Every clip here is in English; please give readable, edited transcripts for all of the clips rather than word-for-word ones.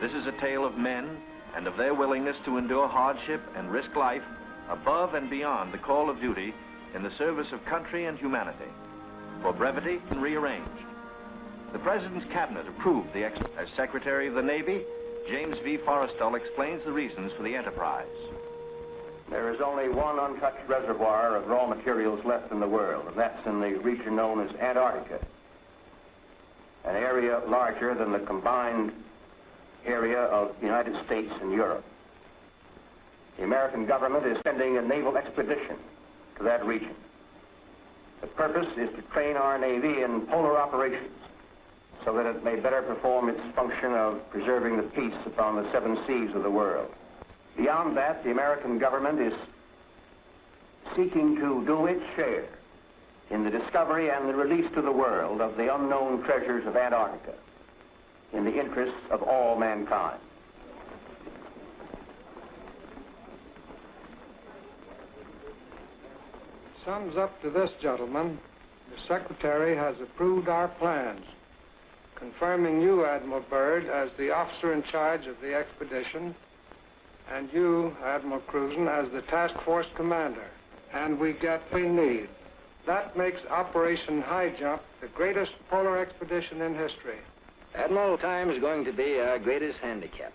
This is a tale of men and of their willingness to endure hardship and risk life above and beyond the call of duty in the service of country and humanity. For brevity, rearranged. The President's Cabinet approved the as Secretary of the Navy. James V. Forrestal explains the reasons for the enterprise. There is only one untouched reservoir of raw materials left in the world, and that's in the region known as Antarctica, an area larger than the combined area of the United States and Europe. The American government is sending a naval expedition to that region. The purpose is to train our Navy in polar operations so that it may better perform its function of preserving the peace upon the 7 seas of the world. Beyond that, the American government is seeking to do its share in the discovery and the release to the world of the unknown treasures of Antarctica in the interests of all mankind. Sums up to this, gentlemen. The Secretary has approved our plans, confirming you, Admiral Byrd, as the officer in charge of the expedition, and you, Admiral Cruzen, as the task force commander. And we get what we need. That makes Operation High Jump the greatest polar expedition in history. Admiral, time is going to be our greatest handicap.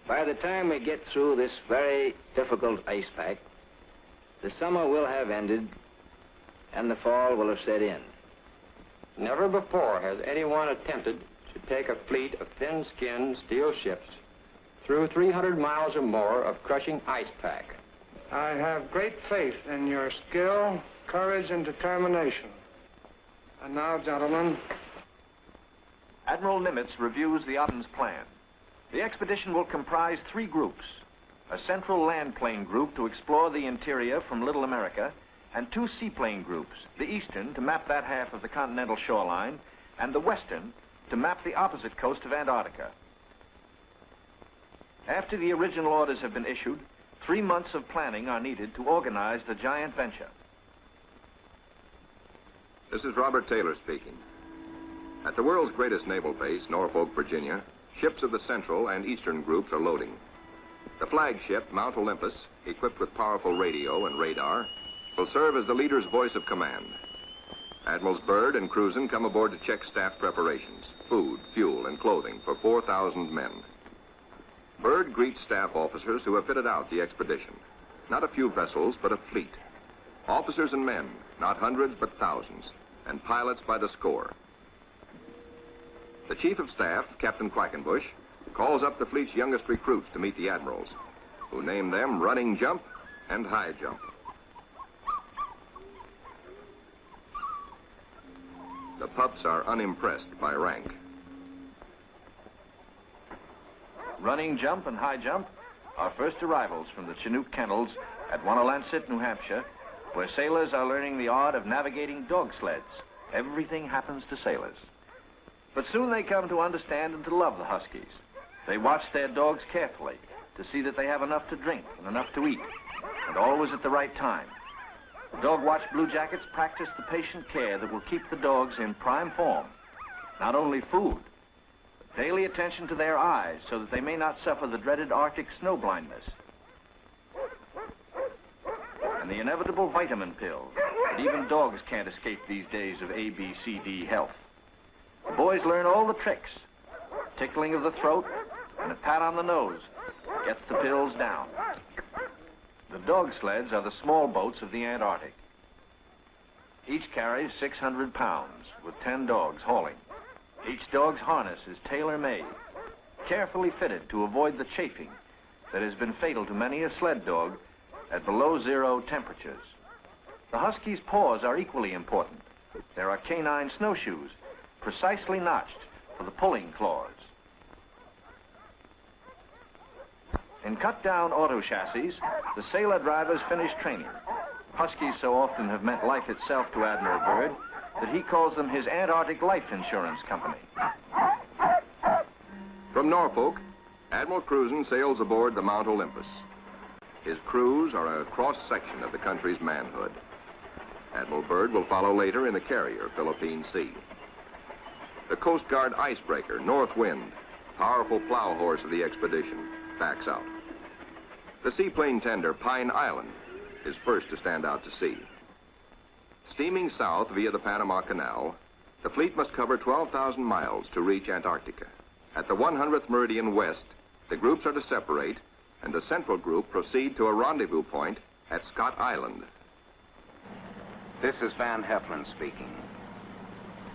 By the time we get through this very difficult ice pack, the summer will have ended and the fall will have set in. Never before has anyone attempted to take a fleet of thin-skinned steel ships through 300 miles or more of crushing ice pack. I have great faith in your skill, courage, and determination. And now, gentlemen. Admiral Nimitz reviews the Otten's plan. The expedition will comprise 3 groups: a central land plane group to explore the interior from Little America, and 2 seaplane groups, the eastern to map that half of the continental shoreline, and the western to map the opposite coast of Antarctica. After the original orders have been issued, 3 months of planning are needed to organize the giant venture. This is Robert Taylor speaking. At the world's greatest naval base, Norfolk, Virginia, ships of the Central and Eastern groups are loading. The flagship, Mount Olympus, equipped with powerful radio and radar, will serve as the leader's voice of command. Admirals Byrd and Cruzen come aboard to check staff preparations, food, fuel, and clothing for 4,000 men. Byrd greets staff officers who have fitted out the expedition. Not a few vessels, but a fleet. Officers and men, not hundreds, but thousands, and pilots by the score. The Chief of Staff, Captain Quackenbush, calls up the fleet's youngest recruits to meet the admirals, who name them Running Jump and High Jump. The pups are unimpressed by rank. Running Jump and High Jump are first arrivals from the Chinook kennels at Wanalancet, New Hampshire, where sailors are learning the art of navigating dog sleds. Everything happens to sailors. But soon they come to understand and to love the Huskies. They watch their dogs carefully to see that they have enough to drink and enough to eat, and always at the right time. The Dog Watch Blue Jackets practice the patient care that will keep the dogs in prime form. Not only food, but daily attention to their eyes so that they may not suffer the dreaded Arctic snow blindness. And the inevitable vitamin pill that even dogs can't escape these days of ABCD health. The boys learn all the tricks. Tickling of the throat and a pat on the nose gets the pills down. The dog sleds are the small boats of the Antarctic. Each carries 600 pounds, with 10 dogs hauling. Each dog's harness is tailor-made, carefully fitted to avoid the chafing that has been fatal to many a sled dog at below 0 temperatures. The Husky's paws are equally important. There are canine snowshoes, precisely notched for the pulling claws. In cut-down auto chassis, the sailor drivers finish training. Huskies so often have meant life itself to Admiral Byrd that he calls them his Antarctic Life Insurance Company. From Norfolk, Admiral Cruzen sails aboard the Mount Olympus. His crews are a cross-section of the country's manhood. Admiral Byrd will follow later in the carrier, Philippine Sea. The Coast Guard icebreaker, North Wind, powerful plow horse of the expedition, backs out. The seaplane tender Pine Island is first to stand out to sea. Steaming south via the Panama Canal, the fleet must cover 12,000 miles to reach Antarctica. At the 100th meridian west, the groups are to separate, and the central group proceed to a rendezvous point at Scott Island. This is Van Heflin speaking.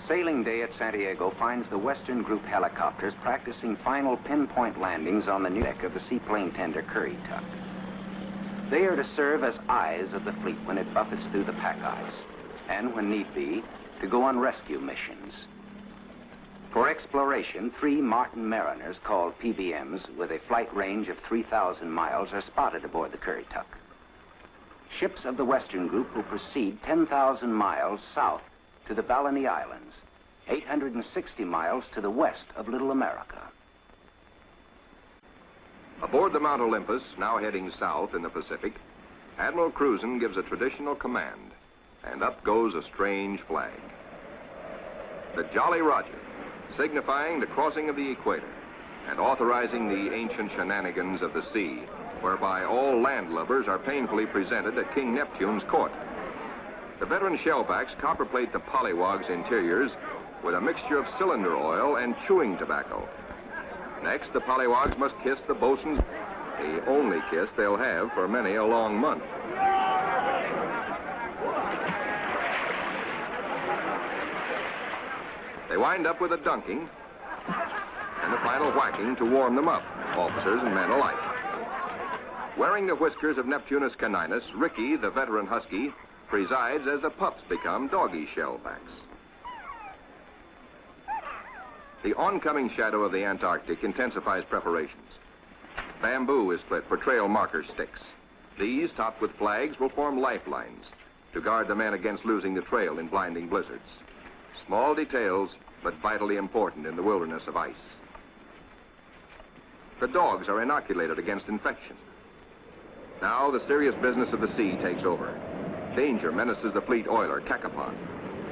Sailing day at Santiago finds the Western Group helicopters practicing final pinpoint landings on the new deck of the seaplane tender Currituck. They are to serve as eyes of the fleet when it buffets through the pack ice, and when need be, to go on rescue missions. For exploration, 3 Martin Mariners, called PBMs, with a flight range of 3,000 miles, are spotted aboard the Currituck. Ships of the Western Group will proceed 10,000 miles south to the Balleny Islands, 860 miles to the west of Little America. Aboard the Mount Olympus, now heading south in the Pacific, Admiral Cruzen gives a traditional command, and up goes a strange flag. The Jolly Roger, signifying the crossing of the equator and authorizing the ancient shenanigans of the sea, whereby all landlubbers are painfully presented at King Neptune's court. The veteran shellbacks copperplate the Pollywog's interiors with a mixture of cylinder oil and chewing tobacco. Next, the Pollywog's must kiss the bosun's, the only kiss they'll have for many a long month. They wind up with a dunking and a final whacking to warm them up, officers and men alike. Wearing the whiskers of Neptunus caninus, Ricky, the veteran husky, presides as the pups become doggy shellbacks. The oncoming shadow of the Antarctic intensifies preparations. Bamboo is split for trail marker sticks. These, topped with flags, will form lifelines to guard the men against losing the trail in blinding blizzards. Small details, but vitally important in the wilderness of ice. The dogs are inoculated against infection. Now the serious business of the sea takes over. Danger menaces the fleet oiler, Cacapon.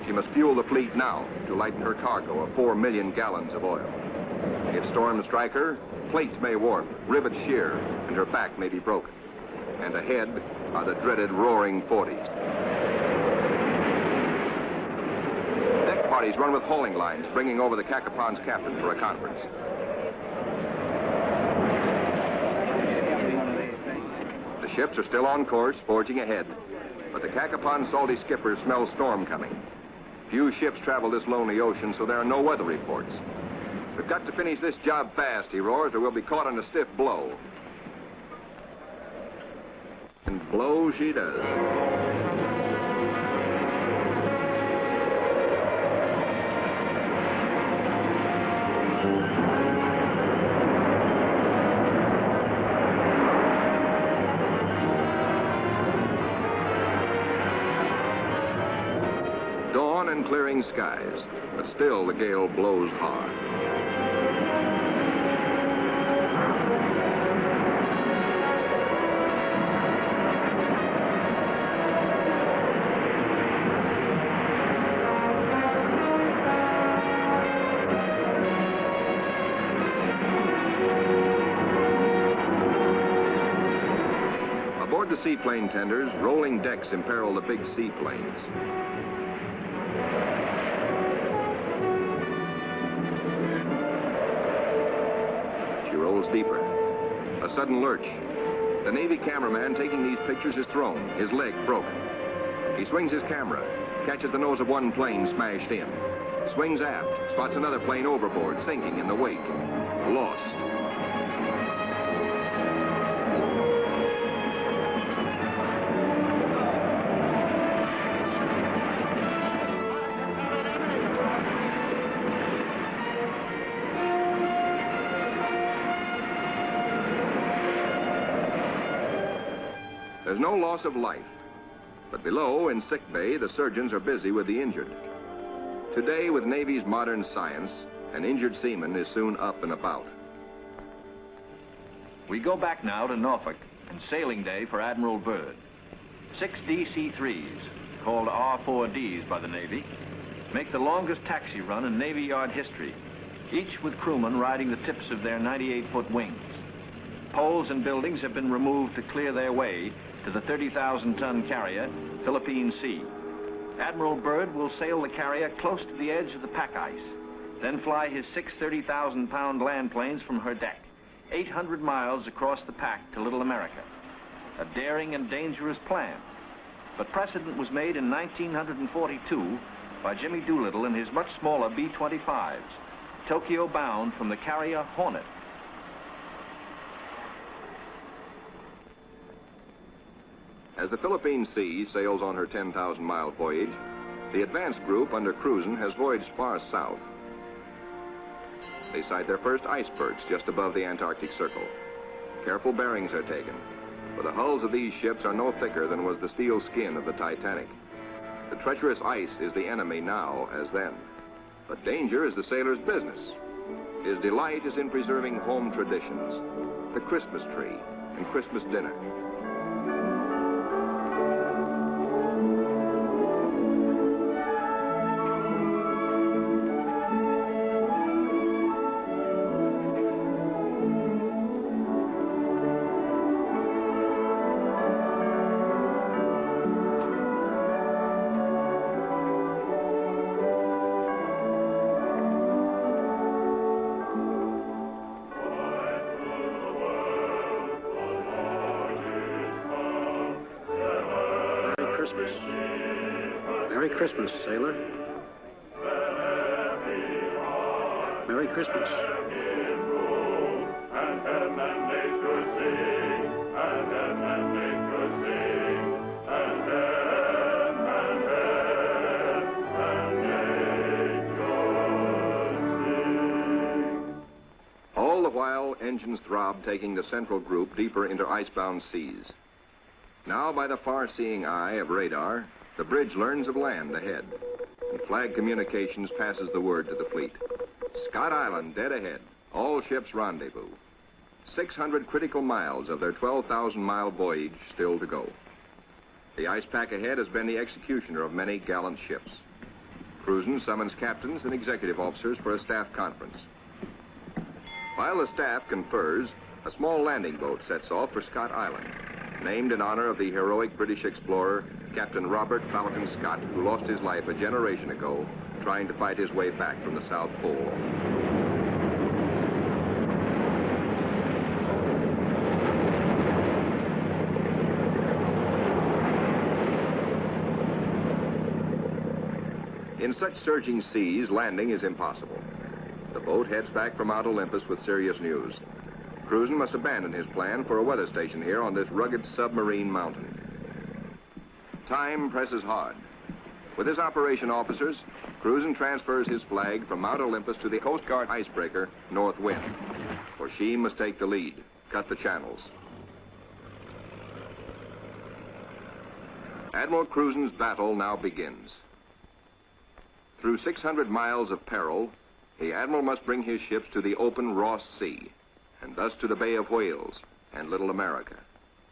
She must fuel the fleet now to lighten her cargo of 4 million gallons of oil. If storms strike her, plates may warp, rivets shear, and her back may be broken. And ahead are the dreaded roaring 40s. Deck parties run with hauling lines, bringing over the Cacapon's captain for a conference. The ships are still on course, forging ahead, but the Cacapon's salty skipper smells storm coming. Few ships travel this lonely ocean, so there are no weather reports. We've got to finish this job fast, he roars, or we'll be caught in a stiff blow. And blow she does. And clearing skies, but still the gale blows hard. Aboard the seaplane tenders, rolling decks imperil the big seaplanes. Deeper. A sudden lurch. The Navy cameraman taking these pictures is thrown, his leg broken. He swings his camera, catches the nose of one plane smashed in, swings aft, spots another plane overboard, sinking in the wake. Lost. There's no loss of life, but below, in sick bay, the surgeons are busy with the injured. Today, with Navy's modern science, an injured seaman is soon up and about. We go back now to Norfolk and sailing day for Admiral Byrd. 6 DC-3s, called R4Ds by the Navy, make the longest taxi run in Navy Yard history, each with crewmen riding the tips of their 98-foot wings. Poles and buildings have been removed to clear their way to the 30,000-ton carrier, Philippine Sea. Admiral Byrd will sail the carrier close to the edge of the pack ice, then fly his 6 30,000-pound land planes from her deck, 800 miles across the pack to Little America. A daring and dangerous plan, but precedent was made in 1942 by Jimmy Doolittle in his much smaller B-25s, Tokyo bound from the carrier Hornet. As the Philippine Sea sails on her 10,000-mile voyage, the advance group under Cruzen has voyaged far south. They sight their first icebergs just above the Antarctic Circle. Careful bearings are taken, for the hulls of these ships are no thicker than was the steel skin of the Titanic. The treacherous ice is the enemy now as then, but danger is the sailor's business. His delight is in preserving home traditions, the Christmas tree and Christmas dinner. Merry Christmas, sailor. Merry Christmas. All the while, engines throb, taking the central group deeper into icebound seas. Now, by the far-seeing eye of radar, the bridge learns of land ahead, and Flag Communications passes the word to the fleet. Scott Island dead ahead, all ships rendezvous. 600 critical miles of their 12,000-mile voyage still to go. The ice pack ahead has been the executioner of many gallant ships. Cruzen summons captains and executive officers for a staff conference. While the staff confers, a small landing boat sets off for Scott Island, named in honor of the heroic British explorer, Captain Robert Falcon Scott, who lost his life a generation ago trying to fight his way back from the South Pole. In such surging seas, landing is impossible. The boat heads back for Mount Olympus with serious news. Cruzen must abandon his plan for a weather station here on this rugged submarine mountain. Time presses hard. With his operation officers, Cruzen transfers his flag from Mount Olympus to the Coast Guard icebreaker, North Wind, for she must take the lead, cut the channels. Admiral Cruzen's battle now begins. Through 600 miles of peril, the Admiral must bring his ships to the open Ross Sea, and thus to the Bay of Whales and Little America.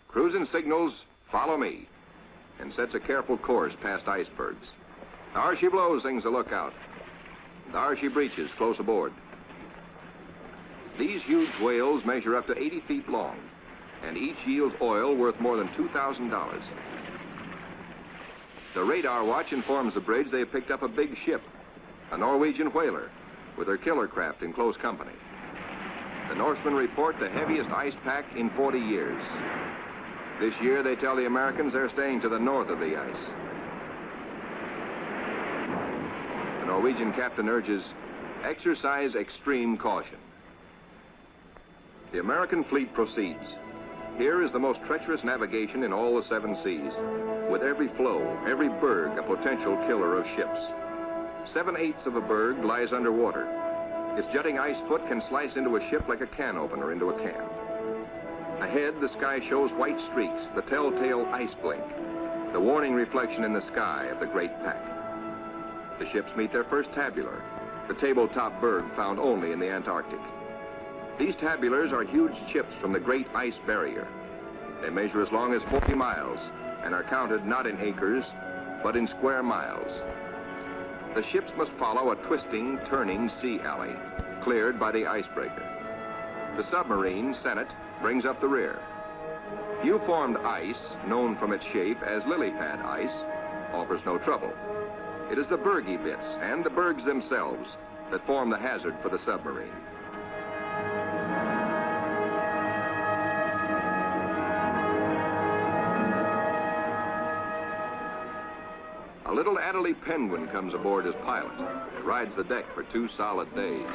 Cruzen signals, "Follow me," and sets a careful course past icebergs. "There she blows," sings the lookout. "There she breaches," close aboard. These huge whales measure up to 80 feet long, and each yields oil worth more than $2,000. The radar watch informs the bridge they have picked up a big ship, a Norwegian whaler, with her killer craft in close company. The Norsemen report the heaviest ice pack in 40 years. This year, they tell the Americans they're staying to the north of the ice. The Norwegian captain urges, "Exercise extreme caution." The American fleet proceeds. Here is the most treacherous navigation in all the 7 seas, with every floe, every berg a potential killer of ships. 7/8 of a berg lies underwater. Its jutting ice foot can slice into a ship like a can opener into a can. Ahead, the sky shows white streaks, the telltale ice blink, the warning reflection in the sky of the great pack. The ships meet their first tabular, the tabletop berg found only in the Antarctic. These tabulars are huge chips from the great ice barrier. They measure as long as 40 miles and are counted not in acres, but in square miles. The ships must follow a twisting, turning sea alley, cleared by the icebreaker. The submarine, Senate, brings up the rear. U-formed ice, known from its shape as lily pad ice, offers no trouble. It is the bergy bits and the bergs themselves that form the hazard for the submarine. A little Adderley penguin comes aboard as pilot. It rides the deck for 2 solid days.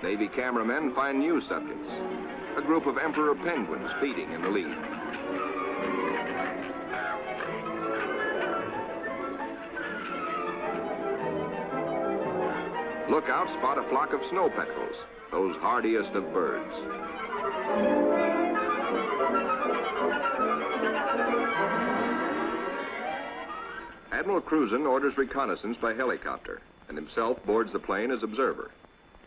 Navy cameramen find new subjects. A group of emperor penguins feeding in the lead. Lookouts spot a flock of snow petrels, those hardiest of birds. Admiral Cruzen orders reconnaissance by helicopter and himself boards the plane as observer.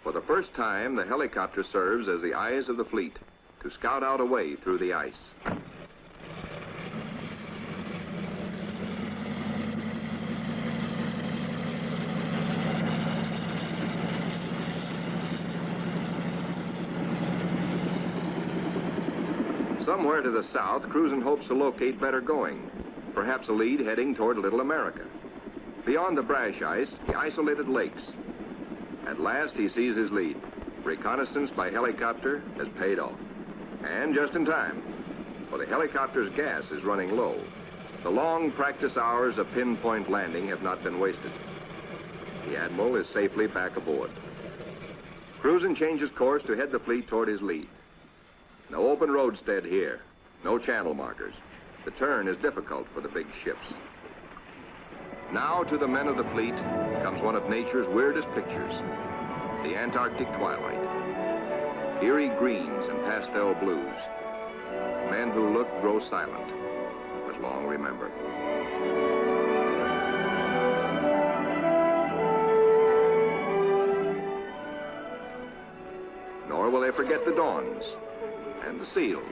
For the first time, the helicopter serves as the eyes of the fleet to scout out a way through the ice. Somewhere to the south, Cruzen hopes to locate better going, perhaps a lead heading toward Little America. Beyond the brash ice, the isolated lakes. At last, he sees his lead. Reconnaissance by helicopter has paid off. And just in time, for the helicopter's gas is running low. The long practice hours of pinpoint landing have not been wasted. The Admiral is safely back aboard. Cruzen changes course to head the fleet toward his lead. No open roadstead here, no channel markers. The turn is difficult for the big ships. Now to the men of the fleet comes one of nature's weirdest pictures, the Antarctic twilight. Eerie greens and pastel blues. Men who look grow silent, but long remember. Nor will they forget the dawns and the seals.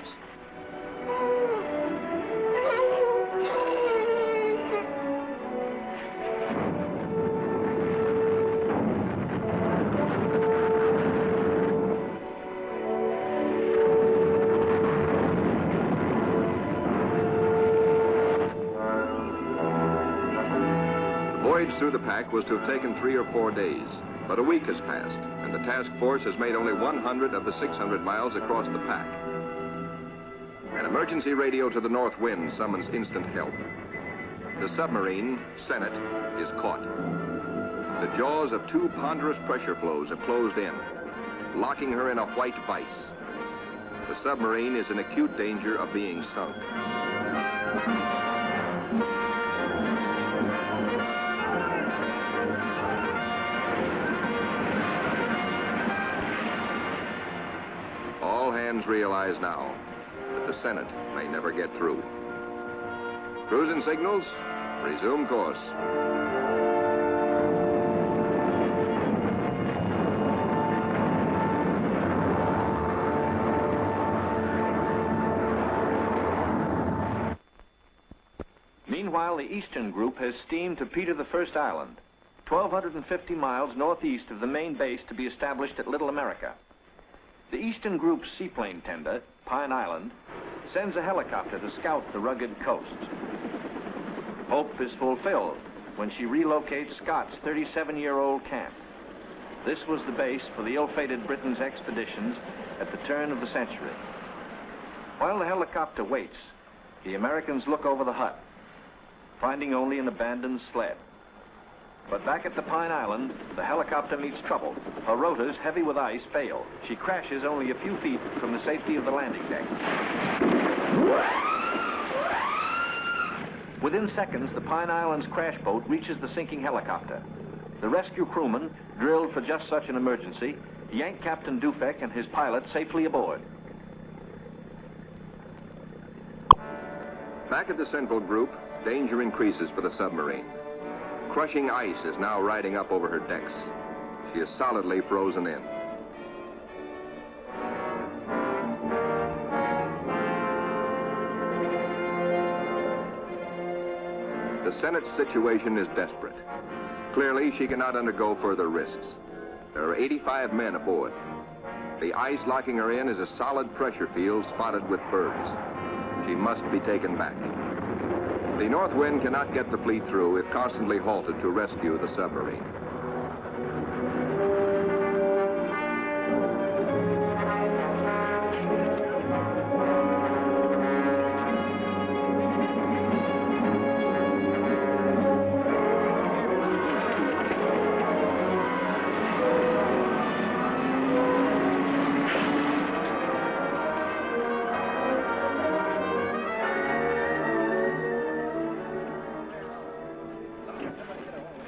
Through the pack was to have taken 3 or 4 days, but a week has passed, and the task force has made only 100 of the 600 miles across the pack. An emergency radio to the north wind summons instant help. The submarine, Senate, is caught. The jaws of 2 ponderous pressure flows have closed in, locking her in a white vice. The submarine is in acute danger of being sunk. Realize now that the Senate may never get through. Cruzen signals, resume course. Meanwhile, the Eastern Group has steamed to Peter I Island, 1,250 miles northeast of the main base to be established at Little America. The Eastern Group's seaplane tender, Pine Island, sends a helicopter to scout the rugged coast. Hope is fulfilled when she relocates Scott's 37-year-old camp. This was the base for the ill-fated Britain's expeditions at the turn of the century. While the helicopter waits, the Americans look over the hut, finding only an abandoned sled. But back at the Pine Island, the helicopter meets trouble. Her rotors, heavy with ice, fail. She crashes only a few feet from the safety of the landing deck. Within seconds, the Pine Island's crash boat reaches the sinking helicopter. The rescue crewmen, drilled for just such an emergency, yank Captain Dufek and his pilot safely aboard. Back at the Central Group, danger increases for the submarine. Crushing ice is now riding up over her decks. She is solidly frozen in. The Senate's situation is desperate. Clearly, she cannot undergo further risks. There are 85 men aboard. The ice locking her in is a solid pressure field spotted with bergs. She must be taken back. The North Wind cannot get the fleet through if constantly halted to rescue the submarine.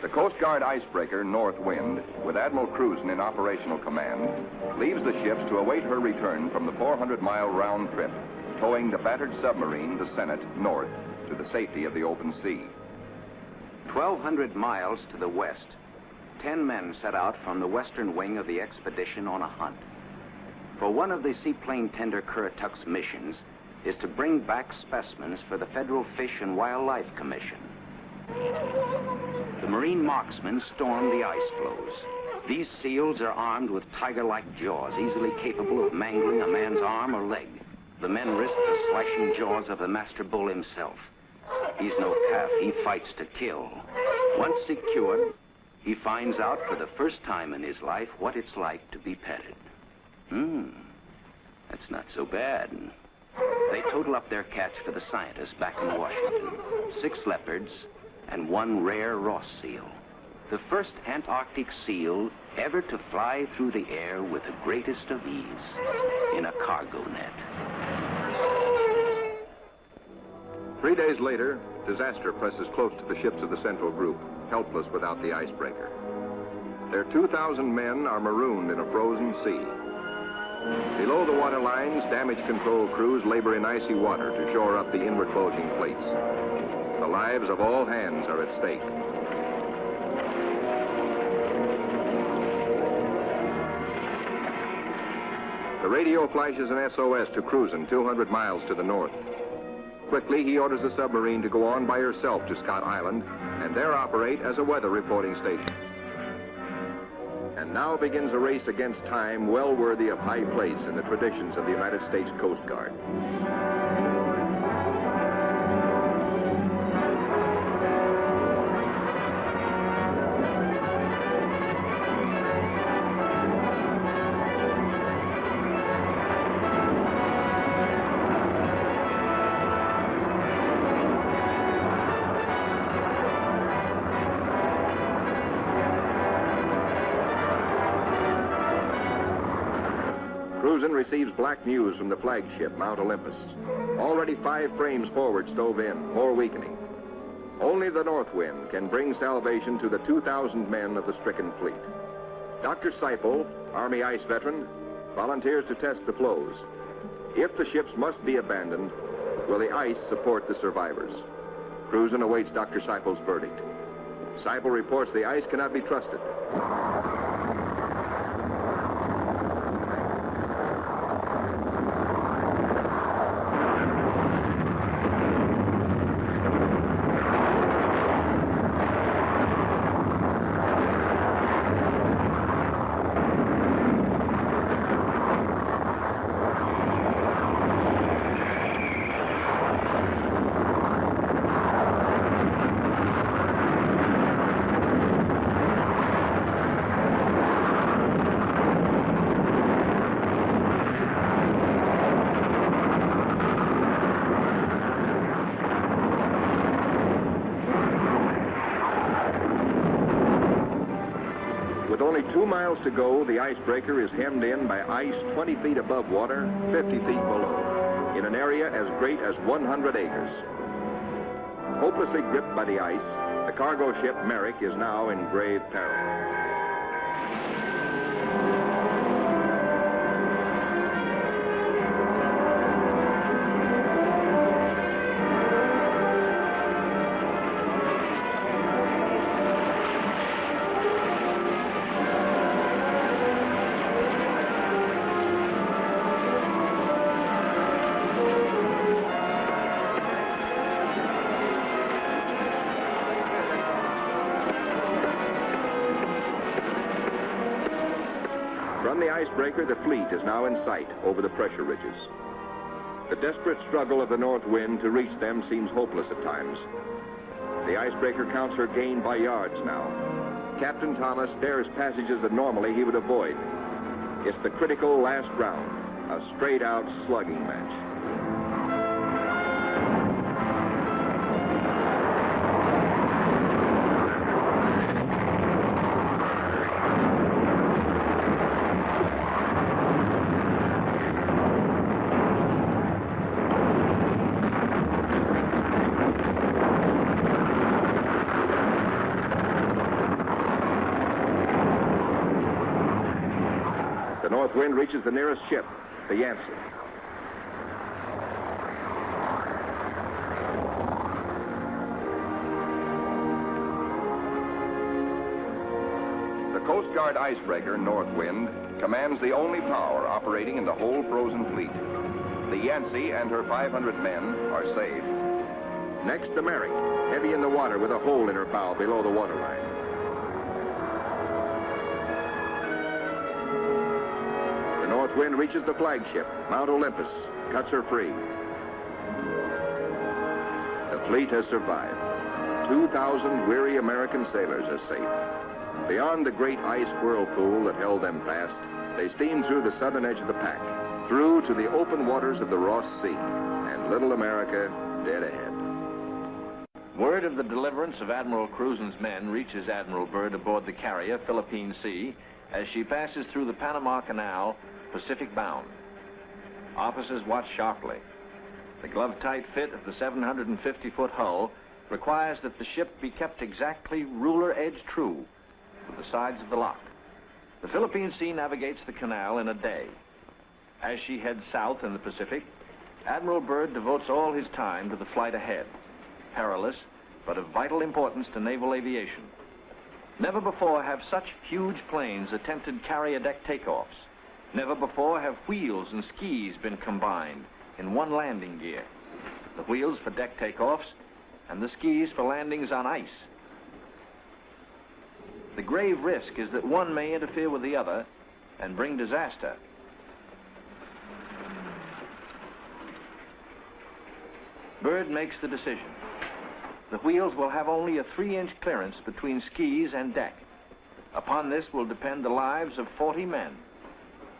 The Coast Guard icebreaker, North Wind, with Admiral Cruzen in operational command, leaves the ships to await her return from the 400-mile round trip, towing the battered submarine, the Senate, north to the safety of the open sea. 1,200 miles to the west, 10 men set out from the western wing of the expedition on a hunt. For one of the seaplane tender Currituck's missions is to bring back specimens for the Federal Fish and Wildlife Commission. The Marine marksmen storm the ice floes. These seals are armed with tiger-like jaws, easily capable of mangling a man's arm or leg. The men risk the slashing jaws of the master bull himself. He's no calf. He fights to kill. Once secured, he finds out for the first time in his life what it's like to be petted. That's not so bad. They total up their catch for the scientists back in Washington. 6 leopards and 1 rare Ross seal. The first Antarctic seal ever to fly through the air with the greatest of ease in a cargo net. 3 days later, disaster presses close to the ships of the Central Group, helpless without the icebreaker. Their 2,000 men are marooned in a frozen sea. Below the water lines, damage control crews labor in icy water to shore up the inward bulging plates. The lives of all hands are at stake. The radio flashes an SOS to Cruzen 200 miles to the north. Quickly, he orders the submarine to go on by herself to Scott Island and there operate as a weather reporting station. And now begins a race against time well worthy of high place in the traditions of the United States Coast Guard. Cruzen receives black news from the flagship, Mount Olympus. Already 5 frames forward stove in, more weakening. Only the North Wind can bring salvation to the 2,000 men of the stricken fleet. Dr. Seipel, Army ice veteran, volunteers to test the floes. If the ships must be abandoned, will the ice support the survivors? Cruzen awaits Dr. Seipel's verdict. Seipel reports the ice cannot be trusted. With only 2 miles to go, the icebreaker is hemmed in by ice 20 feet above water, 50 feet below, in an area as great as 100 acres. Hopelessly gripped by the ice, the cargo ship Merrick is now in grave peril. From the icebreaker, the fleet is now in sight over the pressure ridges. The desperate struggle of the north wind to reach them seems hopeless at times. The icebreaker counts her gain by yards now. Captain Thomas dares passages that normally he would avoid. It's the critical last round, a straight-out slugging match. The north wind reaches the nearest ship, the Yancey. The Coast Guard icebreaker, Northwind, commands the only power operating in the whole frozen fleet. The Yancey and her 500 men are safe. Next, the Merrick, heavy in the water with a hole in her bow below the waterline. The wind reaches the flagship, Mount Olympus, cuts her free. The fleet has survived. 2,000 weary American sailors are safe. Beyond the great ice whirlpool that held them fast, they steamed through the southern edge of the pack, through to the open waters of the Ross Sea, and little America dead ahead. Word of the deliverance of Admiral Cruzen's men reaches Admiral Byrd aboard the carrier Philippine Sea as she passes through the Panama Canal, Pacific bound. Officers watch sharply. The glove-tight fit of the 750-foot hull requires that the ship be kept exactly ruler-edge true to the sides of the lock. The Philippine Sea navigates the canal in a day. As she heads south in the Pacific, Admiral Byrd devotes all his time to the flight ahead, perilous but of vital importance to naval aviation. Never before have such huge planes attempted carrier deck takeoffs. Never before have wheels and skis been combined in one landing gear. The wheels for deck takeoffs and the skis for landings on ice. The grave risk is that one may interfere with the other and bring disaster. Byrd makes the decision. The wheels will have only a 3-inch clearance between skis and deck. Upon this will depend the lives of 40 men,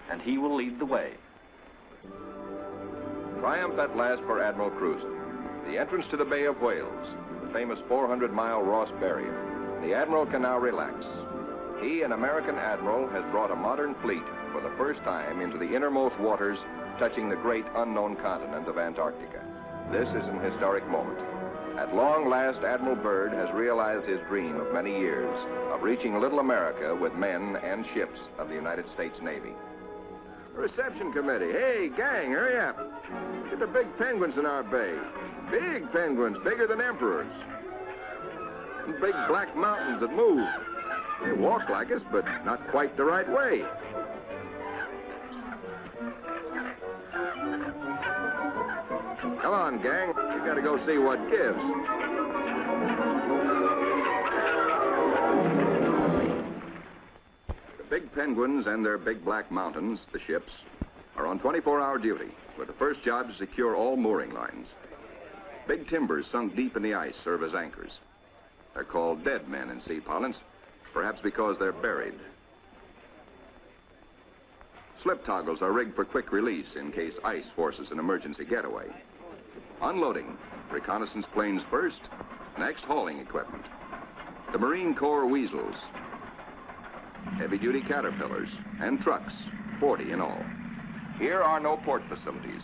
and he will lead the way. Triumph at last for Admiral Cruzen. The entrance to the Bay of Whales, the famous 400-mile Ross Barrier. The Admiral can now relax. He, an American admiral, has brought a modern fleet for the first time into the innermost waters touching the great unknown continent of Antarctica. This is an historic moment. At long last, Admiral Byrd has realized his dream of many years of reaching little America with men and ships of the United States Navy. Reception committee. Hey, gang, hurry up. Get the big penguins in our bay. Big penguins, bigger than emperors. And big black mountains that move. They walk like us, but not quite the right way. Come on, gang. We gotta go see what gives. The big penguins and their big black mountains, the ships, are on 24-hour duty, with the first job to secure all mooring lines. Big timbers sunk deep in the ice serve as anchors. They're called dead men in sea parlance, perhaps because they're buried. Slip toggles are rigged for quick release in case ice forces an emergency getaway. Unloading. Reconnaissance planes first, next hauling equipment. The Marine Corps weasels. Heavy-duty caterpillars and trucks, 40 in all. Here are no port facilities,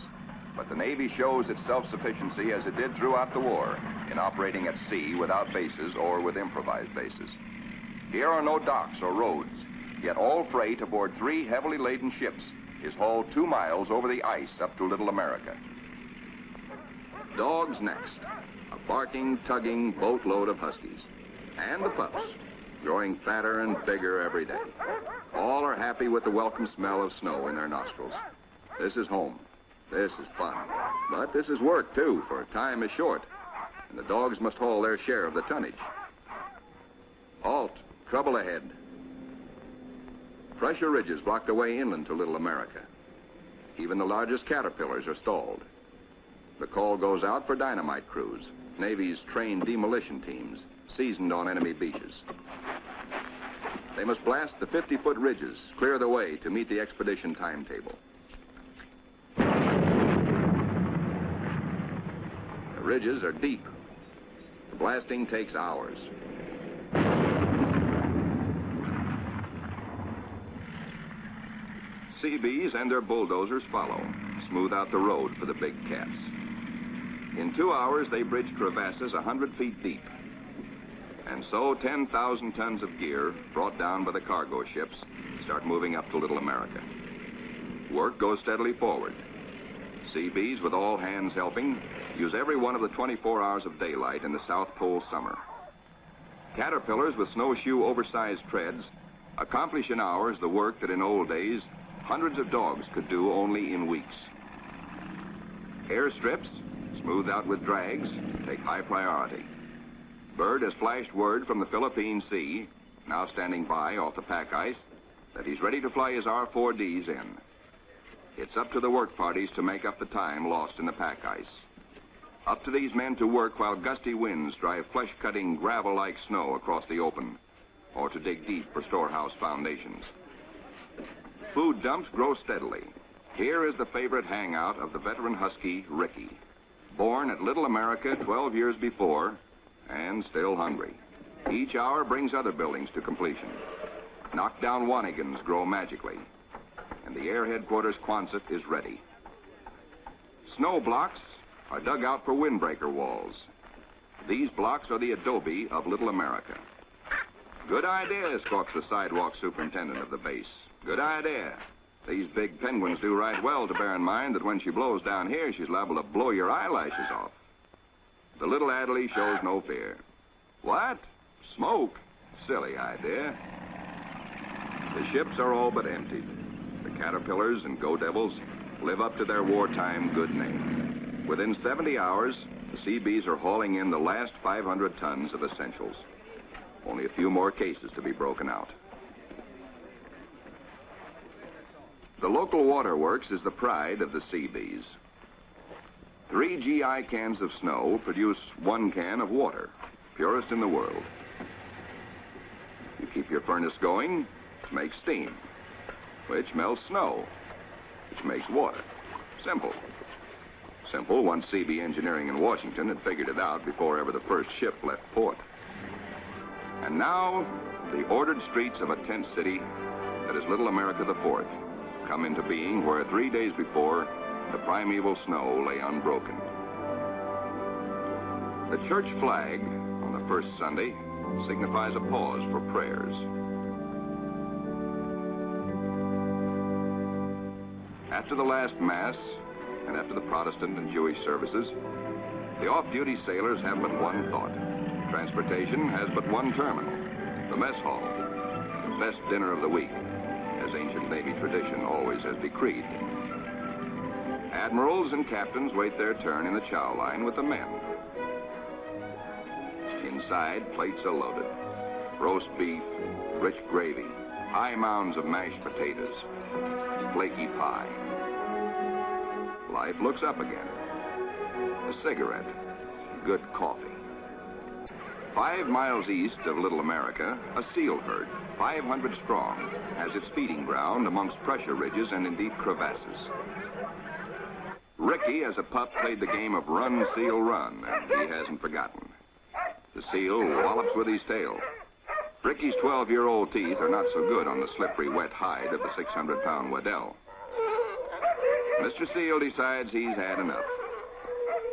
but the Navy shows its self-sufficiency as it did throughout the war in operating at sea without bases or with improvised bases. Here are no docks or roads, yet all freight aboard 3 heavily laden ships is hauled 2 miles over the ice up to Little America. Dogs next. A barking, tugging boatload of huskies. And the pups, growing fatter and bigger every day. All are happy with the welcome smell of snow in their nostrils. This is home. This is fun. But this is work, too, for time is short. And the dogs must haul their share of the tonnage. Halt. Trouble ahead. Pressure ridges block the way inland to Little America. Even the largest caterpillars are stalled. The call goes out for dynamite crews, Navy's trained demolition teams, seasoned on enemy beaches. They must blast the 50-foot ridges, clear the way to meet the expedition timetable. The ridges are deep. The blasting takes hours. Seabees and their bulldozers follow, smooth out the road for the big cats. In 2 hours, they bridge crevasses 100 feet deep. And so 10,000 tons of gear, brought down by the cargo ships, start moving up to Little America. Work goes steadily forward. Seabees, with all hands helping, use every one of the 24 hours of daylight in the South Pole summer. Caterpillars with snowshoe oversized treads accomplish in hours the work that in old days hundreds of dogs could do only in weeks. Airstrips, smoothed out with drags, take high priority. Byrd has flashed word from the Philippine Sea, now standing by off the pack ice, that he's ready to fly his R-4Ds in. It's up to the work parties to make up the time lost in the pack ice. Up to these men to work while gusty winds drive flesh-cutting, gravel-like snow across the open, or to dig deep for storehouse foundations. Food dumps grow steadily. Here is the favorite hangout of the veteran husky, Ricky. Born at Little America 12 years before, and still hungry. Each hour brings other buildings to completion. Knockdown Wanigans grow magically, and the Air Headquarters Quonset is ready. Snow blocks are dug out for windbreaker walls. These blocks are the adobe of Little America. Good idea, squawks the sidewalk superintendent of the base. Good idea. These big penguins do right well to bear in mind that when she blows down here, she's liable to blow your eyelashes off. The little Adderley shows no fear. What? Smoke? Silly idea. The ships are all but emptied. The Caterpillars and Go Devils live up to their wartime good name. Within 70 hours, the Seabees are hauling in the last 500 tons of essentials. Only a few more cases to be broken out. The local waterworks is the pride of the Seabees. 3 GI cans of snow produce 1 can of water, purest in the world. You keep your furnace going, which makes steam, which melts snow, which makes water. Simple. Simple once CB Engineering in Washington had figured it out before ever the first ship left port. And now, the ordered streets of a tent city that is Little America the Fourth come into being where 3 days before the primeval snow lay unbroken. The church flag on the first Sunday signifies a pause for prayers. After the last Mass, and after the Protestant and Jewish services, the off-duty sailors have but one thought. Transportation has but one terminal, the mess hall, the best dinner of the week, as ancient Navy tradition always has decreed. Admirals and captains wait their turn in the chow line with the men. Inside, plates are loaded. Roast beef, rich gravy, high mounds of mashed potatoes, flaky pie. Life looks up again. A cigarette, good coffee. 5 miles east of Little America, a seal herd, 500 strong, has its feeding ground amongst pressure ridges and in deep crevasses. Ricky, as a pup, played the game of run, seal, run, and he hasn't forgotten. The seal wallops with his tail. Ricky's 12-year-old teeth are not so good on the slippery, wet hide of the 600-pound Waddell. Mr. Seal decides he's had enough.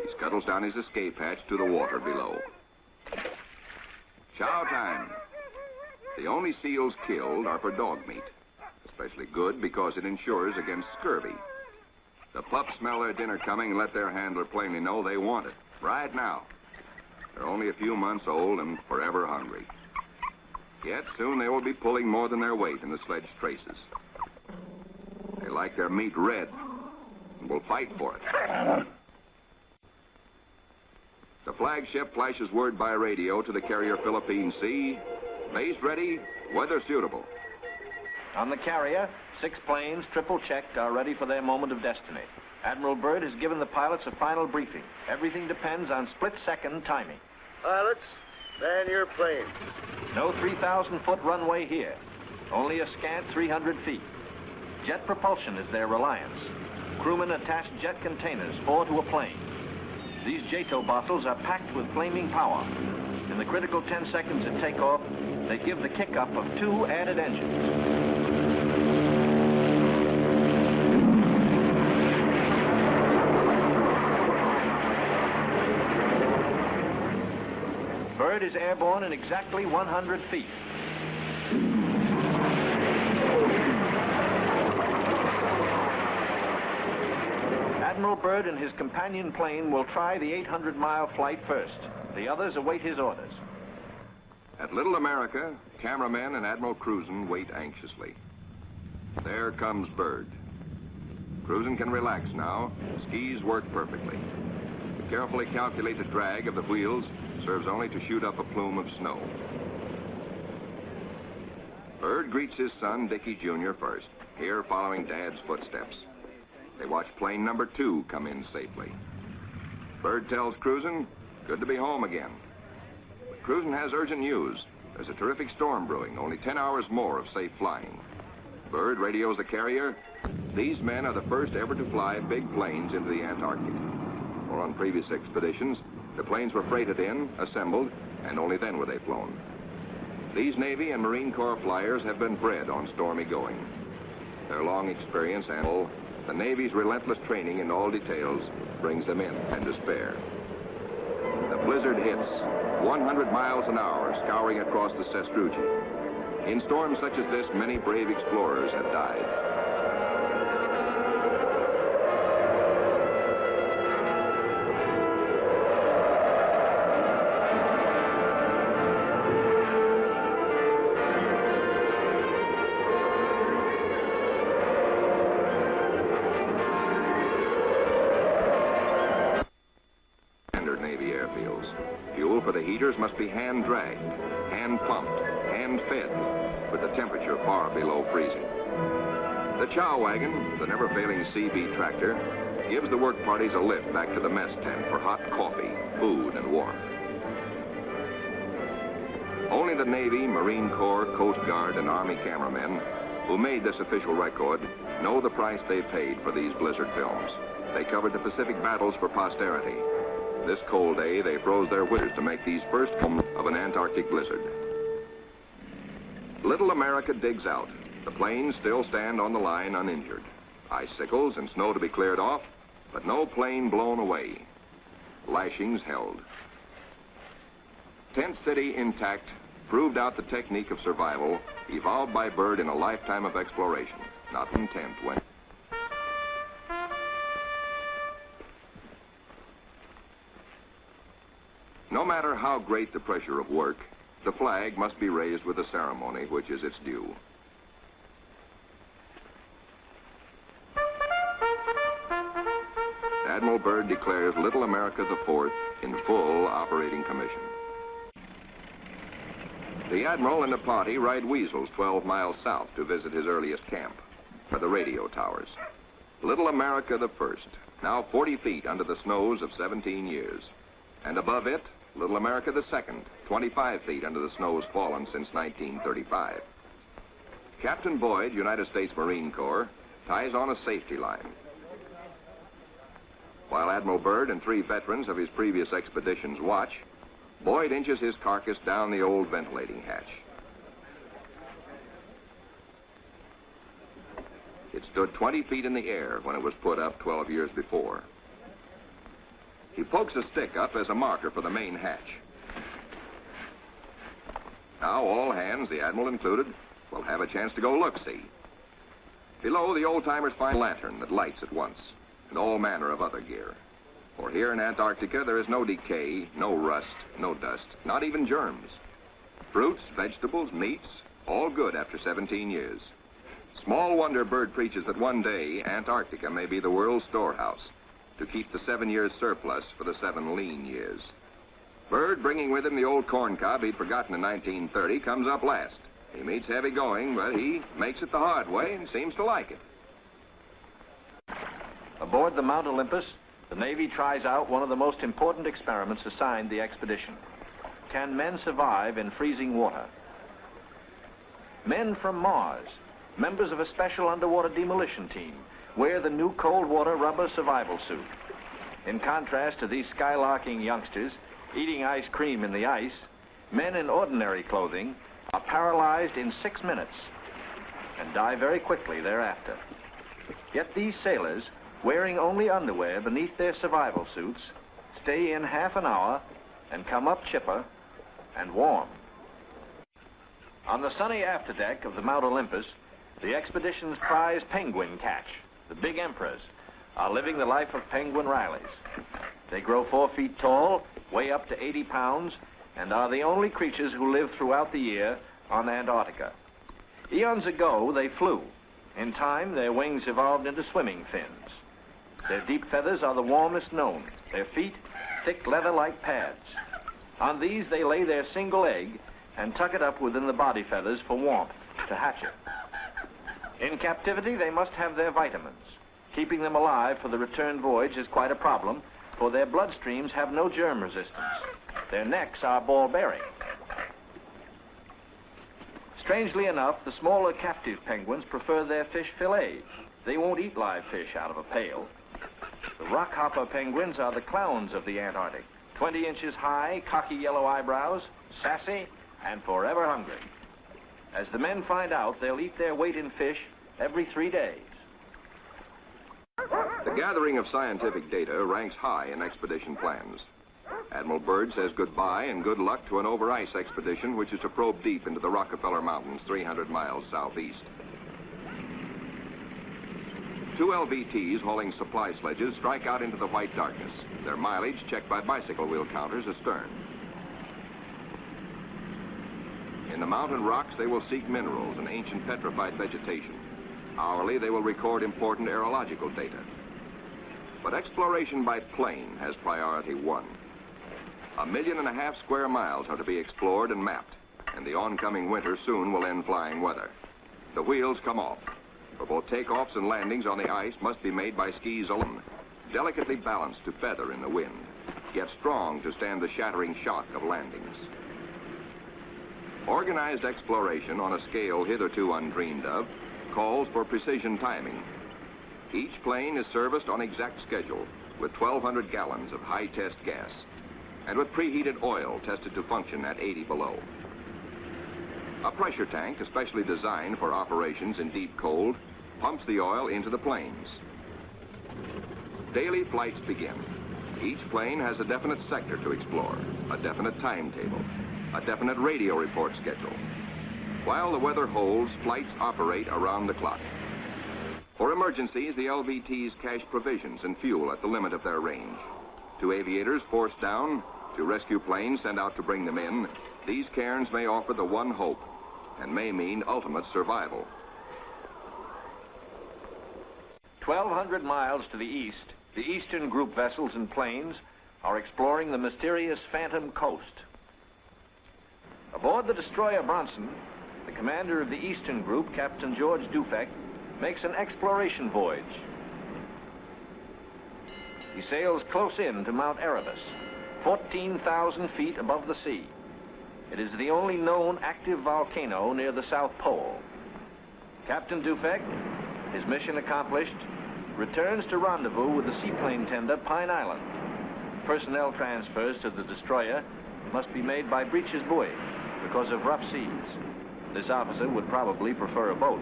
He scuttles down his escape hatch to the water below. Chow time. The only seals killed are for dog meat, especially good because it insures against scurvy. The pups smell their dinner coming and let their handler plainly know they want it, right now. They're only a few months old and forever hungry. Yet soon they will be pulling more than their weight in the sledge traces. They like their meat red and will fight for it. The flagship flashes word by radio to the carrier Philippine Sea. Base ready, weather suitable. On the carrier, 6 planes, triple-checked, are ready for their moment of destiny. Admiral Byrd has given the pilots a final briefing. Everything depends on split-second timing. Pilots, man your planes. No 3,000-foot runway here. Only a scant 300 feet. Jet propulsion is their reliance. Crewmen attach jet containers, 4 to a plane. These JATO bottles are packed with flaming power. In the critical 10 seconds at takeoff, they give the kick-up of 2 added engines. Byrd is airborne in exactly 100 feet. Admiral Byrd and his companion plane will try the 800-mile flight first. The others await his orders. At Little America, cameramen and Admiral Cruzen wait anxiously. There comes Byrd. Cruzen can relax now. Skis work perfectly. The carefully calculated drag of the wheels serves only to shoot up a plume of snow. Byrd greets his son, Dickie Jr. first, here following Dad's footsteps. They watch plane number 2 come in safely. Byrd tells Cruzen, good to be home again. But Cruzen has urgent news. There's a terrific storm brewing, only 10 hours more of safe flying. Byrd radios the carrier. These men are the first ever to fly big planes into the Antarctic. For on previous expeditions, the planes were freighted in, assembled, and only then were they flown. These Navy and Marine Corps flyers have been bred on stormy going. Their long experience and the Navy's relentless training in all details brings them in and to spare. The blizzard hits, 100 miles an hour, scouring across the Sestrugi. In storms such as this, many brave explorers have died. Navy airfields. Fuel for the heaters must be hand-dragged, hand-pumped, hand-fed, with the temperature far below freezing. The chow wagon, the never-failing CB tractor, gives the work parties a lift back to the mess tent for hot coffee, food, and warmth. Only the Navy, Marine Corps, Coast Guard, and Army cameramen who made this official record know the price they paid for these blizzard films. They covered the Pacific battles for posterity. This cold day, they froze their withers to make these first films of an Antarctic blizzard. Little America digs out. The planes still stand on the line uninjured. Icicles and snow to be cleared off, but no plane blown away. Lashings held. Tent City intact proved out the technique of survival evolved by Byrd in a lifetime of exploration. Not in tent when... No matter how great the pressure of work, the flag must be raised with a ceremony which is its due. Admiral Byrd declares Little America IV in full operating commission. The Admiral and the party ride Weasels 12 miles south to visit his earliest camp, for the radio towers. Little America I, now 40 feet under the snows of 17 years. And above it, Little America II, 25 feet under the snows fallen since 1935. Captain Boyd, United States Marine Corps, ties on a safety line. While Admiral Byrd and 3 veterans of his previous expeditions watch, Boyd inches his carcass down the old ventilating hatch. It stood 20 feet in the air when it was put up 12 years before. He pokes a stick up as a marker for the main hatch. Now all hands, the Admiral included, will have a chance to go look-see. Below, the old-timers find a lantern that lights at once, and all manner of other gear. For here in Antarctica, there is no decay, no rust, no dust, not even germs. Fruits, vegetables, meats, all good after 17 years. Small wonder Byrd preaches that one day Antarctica may be the world's storehouse to keep the 7 years surplus for the 7 lean years. Byrd, bringing with him the old corn cob he'd forgotten in 1930, comes up last. He meets heavy going, but he makes it the hard way and seems to like it. Aboard the Mount Olympus, the Navy tries out one of the most important experiments assigned the expedition. Can men survive in freezing water? Men from Mars, members of a special underwater demolition team, wear the new cold water rubber survival suit. In contrast to these skylarking youngsters eating ice cream in the ice, men in ordinary clothing are paralyzed in 6 minutes and die very quickly thereafter. Yet these sailors, wearing only underwear beneath their survival suits, stay in half an hour and come up chipper and warm. On the sunny afterdeck of the Mount Olympus, the expedition's prize penguin catch, the big emperors, are living the life of penguin Rileys. They grow 4 feet tall, weigh up to 80 pounds, and are the only creatures who live throughout the year on Antarctica. Eons ago, they flew. In time, their wings evolved into swimming fins. Their deep feathers are the warmest known. Their feet, thick leather-like pads. On these, they lay their single egg and tuck it up within the body feathers for warmth, to hatch it. In captivity, they must have their vitamins. Keeping them alive for the return voyage is quite a problem, for their bloodstreams have no germ resistance. Their necks are ball-bearing. Strangely enough, the smaller captive penguins prefer their fish fillets. They won't eat live fish out of a pail. The rockhopper penguins are the clowns of the Antarctic. 20 inches high, cocky yellow eyebrows, sassy, and forever hungry. As the men find out, they'll eat their weight in fish every 3 days. The gathering of scientific data ranks high in expedition plans. Admiral Byrd says goodbye and good luck to an over-ice expedition which is to probe deep into the Rockefeller Mountains 300 miles southeast. 2 LVTs hauling supply sledges strike out into the white darkness, their mileage checked by bicycle wheel counters astern. In the mountain rocks, they will seek minerals and ancient petrified vegetation. Hourly, they will record important aerological data. But exploration by plane has priority 1. 1.5 million square miles are to be explored and mapped, and the oncoming winter soon will end flying weather. The wheels come off, for both takeoffs and landings on the ice must be made by skis alone, delicately balanced to feather in the wind, yet strong to stand the shattering shock of landings. Organized exploration on a scale hitherto undreamed of calls for precision timing. Each plane is serviced on exact schedule with 1,200 gallons of high-test gas and with preheated oil tested to function at 80 below. A pressure tank, especially designed for operations in deep cold, pumps the oil into the planes. Daily flights begin. Each plane has a definite sector to explore, a definite timetable, a definite radio report schedule. While the weather holds, flights operate around the clock. For emergencies, the LVTs cache provisions and fuel at the limit of their range. To aviators forced down, to rescue planes sent out to bring them in, these cairns may offer the one hope and may mean ultimate survival. 1,200 miles to the east, the Eastern Group vessels and planes are exploring the mysterious Phantom Coast. Aboard the destroyer Bronson, the commander of the Eastern Group, Captain George Dufek, makes an exploration voyage. He sails close in to Mount Erebus, 14,000 feet above the sea. It is the only known active volcano near the South Pole. Captain Dufek, his mission accomplished, returns to rendezvous with the seaplane tender Pine Island. Personnel transfers to the destroyer must be made by breeches buoy because of rough seas. This officer would probably prefer a boat.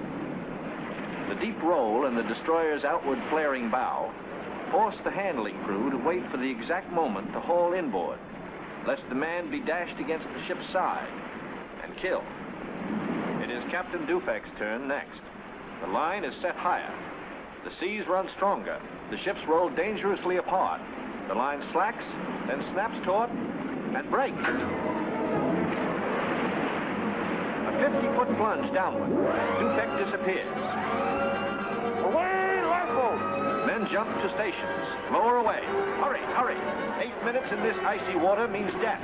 The deep roll in the destroyer's outward flaring bow forced the handling crew to wait for the exact moment to haul inboard, lest the man be dashed against the ship's side and killed. It is Captain Dufek's turn next. The line is set higher. The seas run stronger. The ships roll dangerously apart. The line slacks, then snaps taut and breaks. A 50-foot plunge downward. Dufek disappears. Away, lifeboat! Men jump to stations. Lower away. Hurry, hurry. 8 minutes in this icy water means death.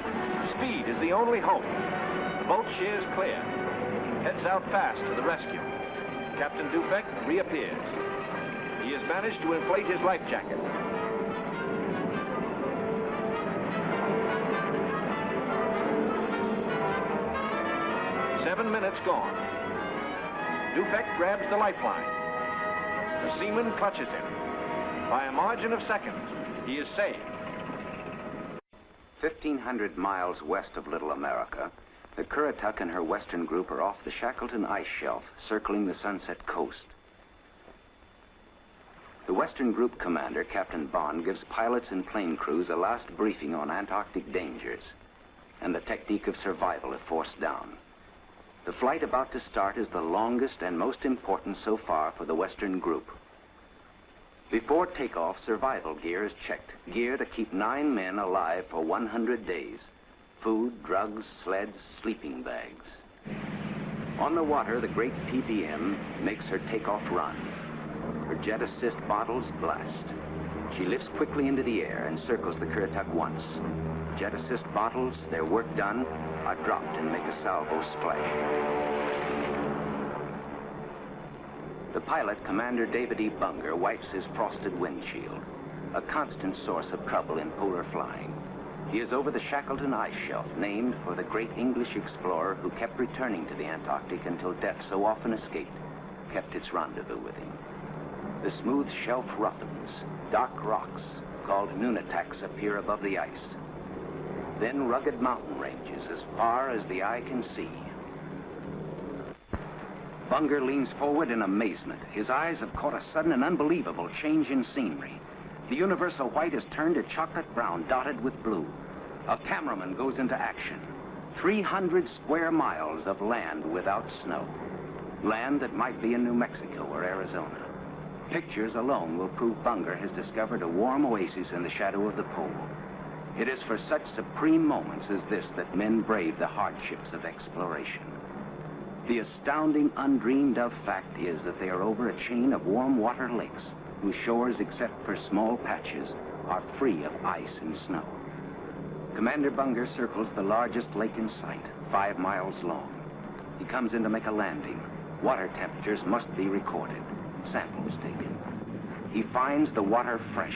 Speed is the only hope. The boat sheers clear. heads out fast to the rescue. Captain Dufek reappears. He has managed to inflate his life jacket. Minutes gone. Dufek grabs the lifeline. The seaman clutches him. By a margin of seconds, he is saved. 1,500 miles west of Little America, the Currituck and her western group are off the Shackleton ice shelf, circling the Sunset Coast. The western group commander, Captain Bond, gives pilots and plane crews a last briefing on Antarctic dangers and the technique of survival if forced down. The flight about to start is the longest and most important so far for the Western group. Before takeoff, survival gear is checked. Gear to keep 9 men alive for 100 days. Food, drugs, sleds, sleeping bags. On the water, the great PBM makes her takeoff run. Her jet assist bottles blast. She lifts quickly into the air and circles the Currituck once. Jet assist bottles, their work done, are dropped and make a salvo splash. The pilot, Commander David E. Bunger, wipes his frosted windshield, a constant source of trouble in polar flying. He is over the Shackleton ice shelf, named for the great English explorer who kept returning to the Antarctic until death, so often escaped, kept its rendezvous with him. The smooth shelf roughens. Dark rocks, called nunataks, appear above the ice. Then rugged mountain ranges as far as the eye can see. Bunger leans forward in amazement. His eyes have caught a sudden and unbelievable change in scenery. The universal white has turned to chocolate brown, dotted with blue. A cameraman goes into action. 300 square miles of land without snow. Land that might be in New Mexico or Arizona. Pictures alone will prove Bunger has discovered a warm oasis in the shadow of the pole. It is for such supreme moments as this that men brave the hardships of exploration. The astounding, undreamed-of fact is that they are over a chain of warm water lakes whose shores, except for small patches, are free of ice and snow. Commander Bunger circles the largest lake in sight, 5 miles long. He comes in to make a landing. Water temperatures must be recorded. Samples taken. He finds the water fresh,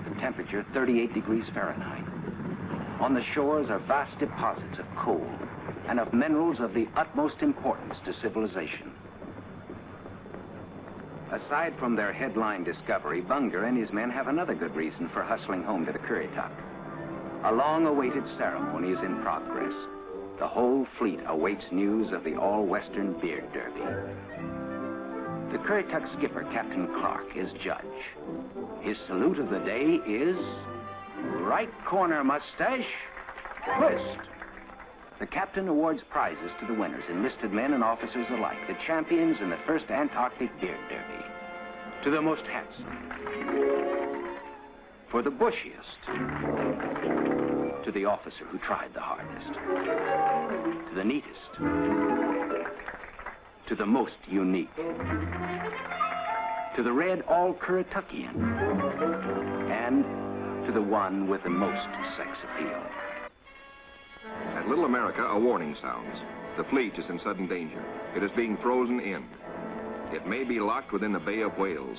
the temperature 38 degrees Fahrenheit. On the shores are vast deposits of coal and of minerals of the utmost importance to civilization. Aside from their headline discovery, Bunger and his men have another good reason for hustling home to the Currituck. A long-awaited ceremony is in progress. The whole fleet awaits news of the all-Western Beard Derby. The Currituck skipper, Captain Clark, is judge. His salute of the day is right corner mustache, twist. The captain awards prizes to the winners, enlisted men and officers alike, the champions in the first Antarctic Beard Derby. To the most handsome, for the bushiest, to the officer who tried the hardest, to the neatest, to the most unique, to the red all-Currituckian, and to the one with the most sex appeal. At Little America, a warning sounds. The fleet is in sudden danger. It is being frozen in. It may be locked within the Bay of Whales.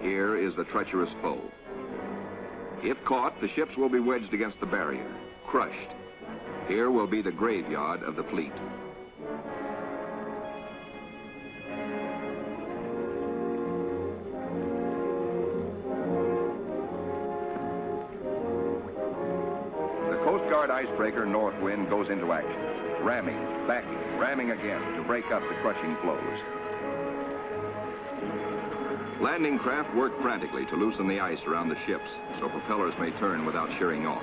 Here is the treacherous foe. If caught, the ships will be wedged against the barrier, crushed. Here will be the graveyard of the fleet. Icebreaker Northwind goes into action, ramming, backing, ramming again to break up the crushing floes. Landing craft work frantically to loosen the ice around the ships so propellers may turn without shearing off.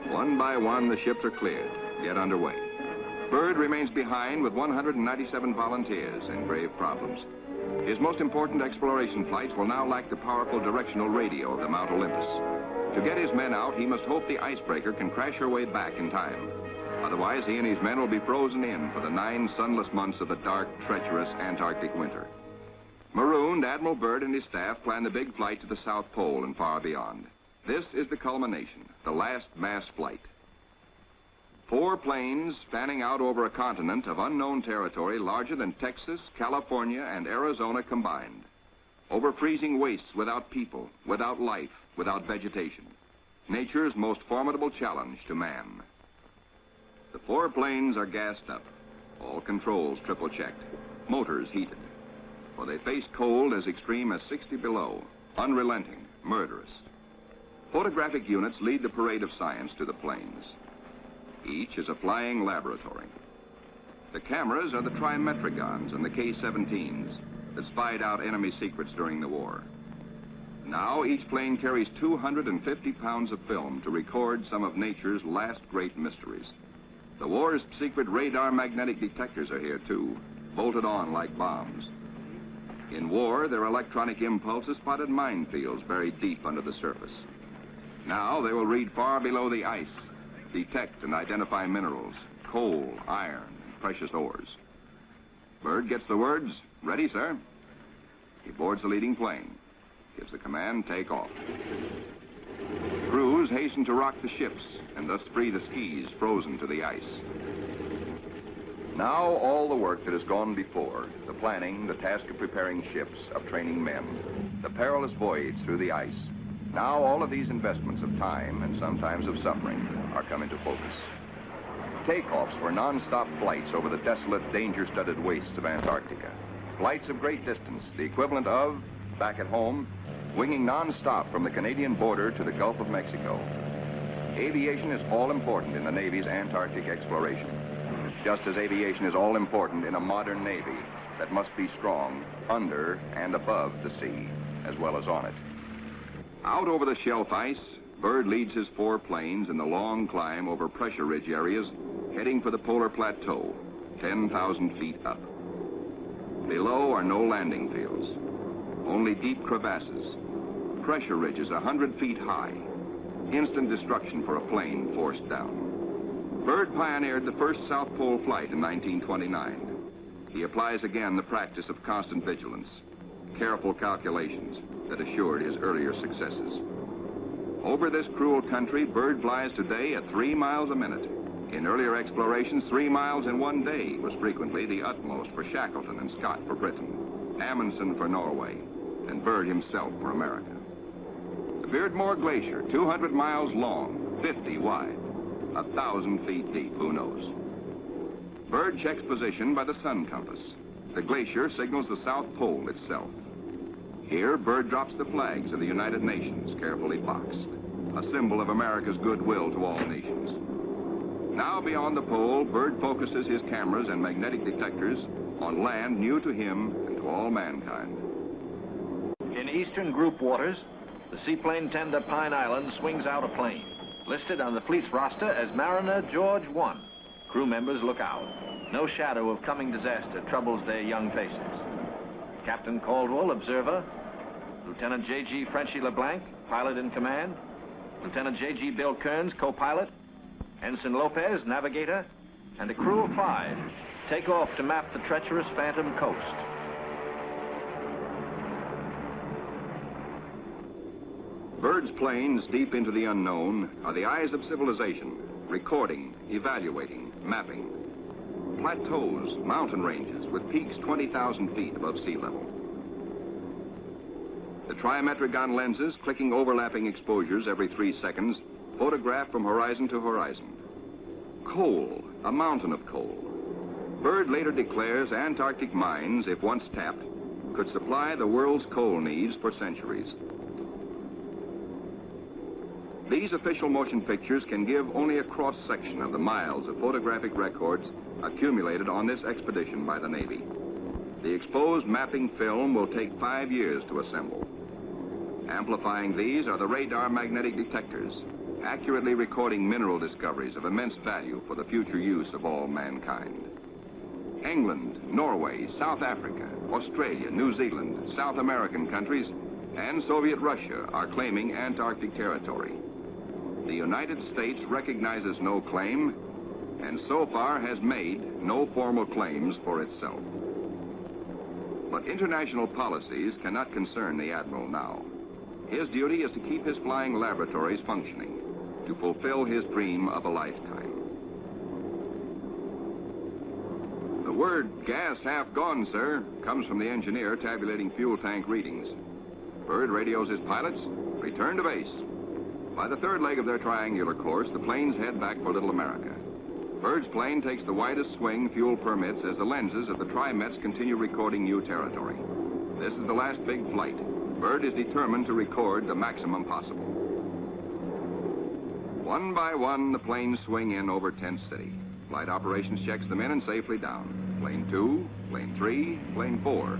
One by one, the ships are cleared. Get underway. Byrd remains behind with 197 volunteers in grave problems. His most important exploration flights will now lack the powerful directional radio of the Mount Olympus. To get his men out, he must hope the icebreaker can crash her way back in time. Otherwise, he and his men will be frozen in for the 9 sunless months of the dark, treacherous Antarctic winter. Marooned, Admiral Byrd and his staff plan the big flight to the South Pole and far beyond. This is the culmination, the last mass flight. 4 planes spanning out over a continent of unknown territory larger than Texas, California, and Arizona combined. Over freezing wastes without people, without life, without vegetation. Nature's most formidable challenge to man. The 4 planes are gassed up. All controls triple-checked. Motors heated. For they face cold as extreme as 60 below. Unrelenting, murderous. Photographic units lead the parade of science to the planes. Each is a flying laboratory. The cameras are the Trimetragons and the K-17s that spied out enemy secrets during the war. Now each plane carries 250 pounds of film to record some of nature's last great mysteries. The war's secret radar magnetic detectors are here too, bolted on like bombs. In war, their electronic impulses spotted minefields buried deep under the surface. Now they will read far below the ice, detect and identify minerals, coal, iron, and precious ores. Byrd gets the words, "Ready, sir." He boards the leading plane, gives the command, "Take off." Crews hasten to rock the ships and thus free the skis frozen to the ice. Now all the work that has gone before, the planning, the task of preparing ships, of training men, the perilous voyage through the ice, now all of these investments of time and sometimes of suffering are come into focus. Takeoffs were non-stop flights over the desolate, danger-studded wastes of Antarctica. Flights of great distance, the equivalent of, back at home, winging non-stop from the Canadian border to the Gulf of Mexico. Aviation is all important in the Navy's Antarctic exploration, just as aviation is all important in a modern Navy that must be strong under and above the sea, as well as on it. Out over the shelf ice, Byrd leads his 4 planes in the long climb over pressure ridge areas, heading for the polar plateau, 10,000 feet up. Below are no landing fields, only deep crevasses, pressure ridges 100 feet high, instant destruction for a plane forced down. Byrd pioneered the first South Pole flight in 1929. He applies again the practice of constant vigilance, careful calculations that assured his earlier successes. Over this cruel country, Byrd flies today at 3 miles a minute. In earlier explorations, 3 miles in one day was frequently the utmost for Shackleton and Scott for Britain, Amundsen for Norway, and Byrd himself for America. The Beardmore Glacier, 200 miles long, 50 wide, 1,000 feet deep, who knows? Byrd checks position by the sun compass. The glacier signals the South Pole itself. Here, Byrd drops the flags of the United Nations, carefully boxed, a symbol of America's goodwill to all nations. Now beyond the pole, Byrd focuses his cameras and magnetic detectors on land new to him and to all mankind. In eastern group waters, the seaplane tender Pine Island swings out a plane, listed on the fleet's roster as Mariner George 1. Crew members look out. No shadow of coming disaster troubles their young faces. Captain Caldwell, observer. Lieutenant J.G. Frenchy LeBlanc, pilot in command. Lieutenant J.G. Bill Kearns, co-pilot. Ensign Lopez, navigator. And a crew of 5 take off to map the treacherous Phantom coast. Byrd's planes, deep into the unknown, are the eyes of civilization, recording, evaluating, mapping. Plateaus, mountain ranges with peaks 20,000 feet above sea level. The Trimetragon lenses, clicking overlapping exposures every 3 seconds, photograph from horizon to horizon. Coal, a mountain of coal. Byrd later declares Antarctic mines, if once tapped, could supply the world's coal needs for centuries. These official motion pictures can give only a cross-section of the miles of photographic records accumulated on this expedition by the Navy. The exposed mapping film will take 5 years to assemble. Amplifying these are the radar magnetic detectors, accurately recording mineral discoveries of immense value for the future use of all mankind. England, Norway, South Africa, Australia, New Zealand, South American countries, and Soviet Russia are claiming Antarctic territory. The United States recognizes no claim, and so far has made no formal claims for itself. But international policies cannot concern the Admiral now. His duty is to keep his flying laboratories functioning, to fulfill his dream of a lifetime. word gas half gone, sir, comes from the engineer tabulating fuel tank readings. Byrd radios his pilots, return to base. By the third leg of their triangular course, the planes head back for Little America. Byrd's plane takes the widest swing fuel permits as the lenses of the Trimets continue recording new territory. This is the last big flight. Byrd is determined to record the maximum possible. One by one, the planes swing in over Tent City. Flight operations checks them in and safely down. Plane 2, plane 3, plane 4.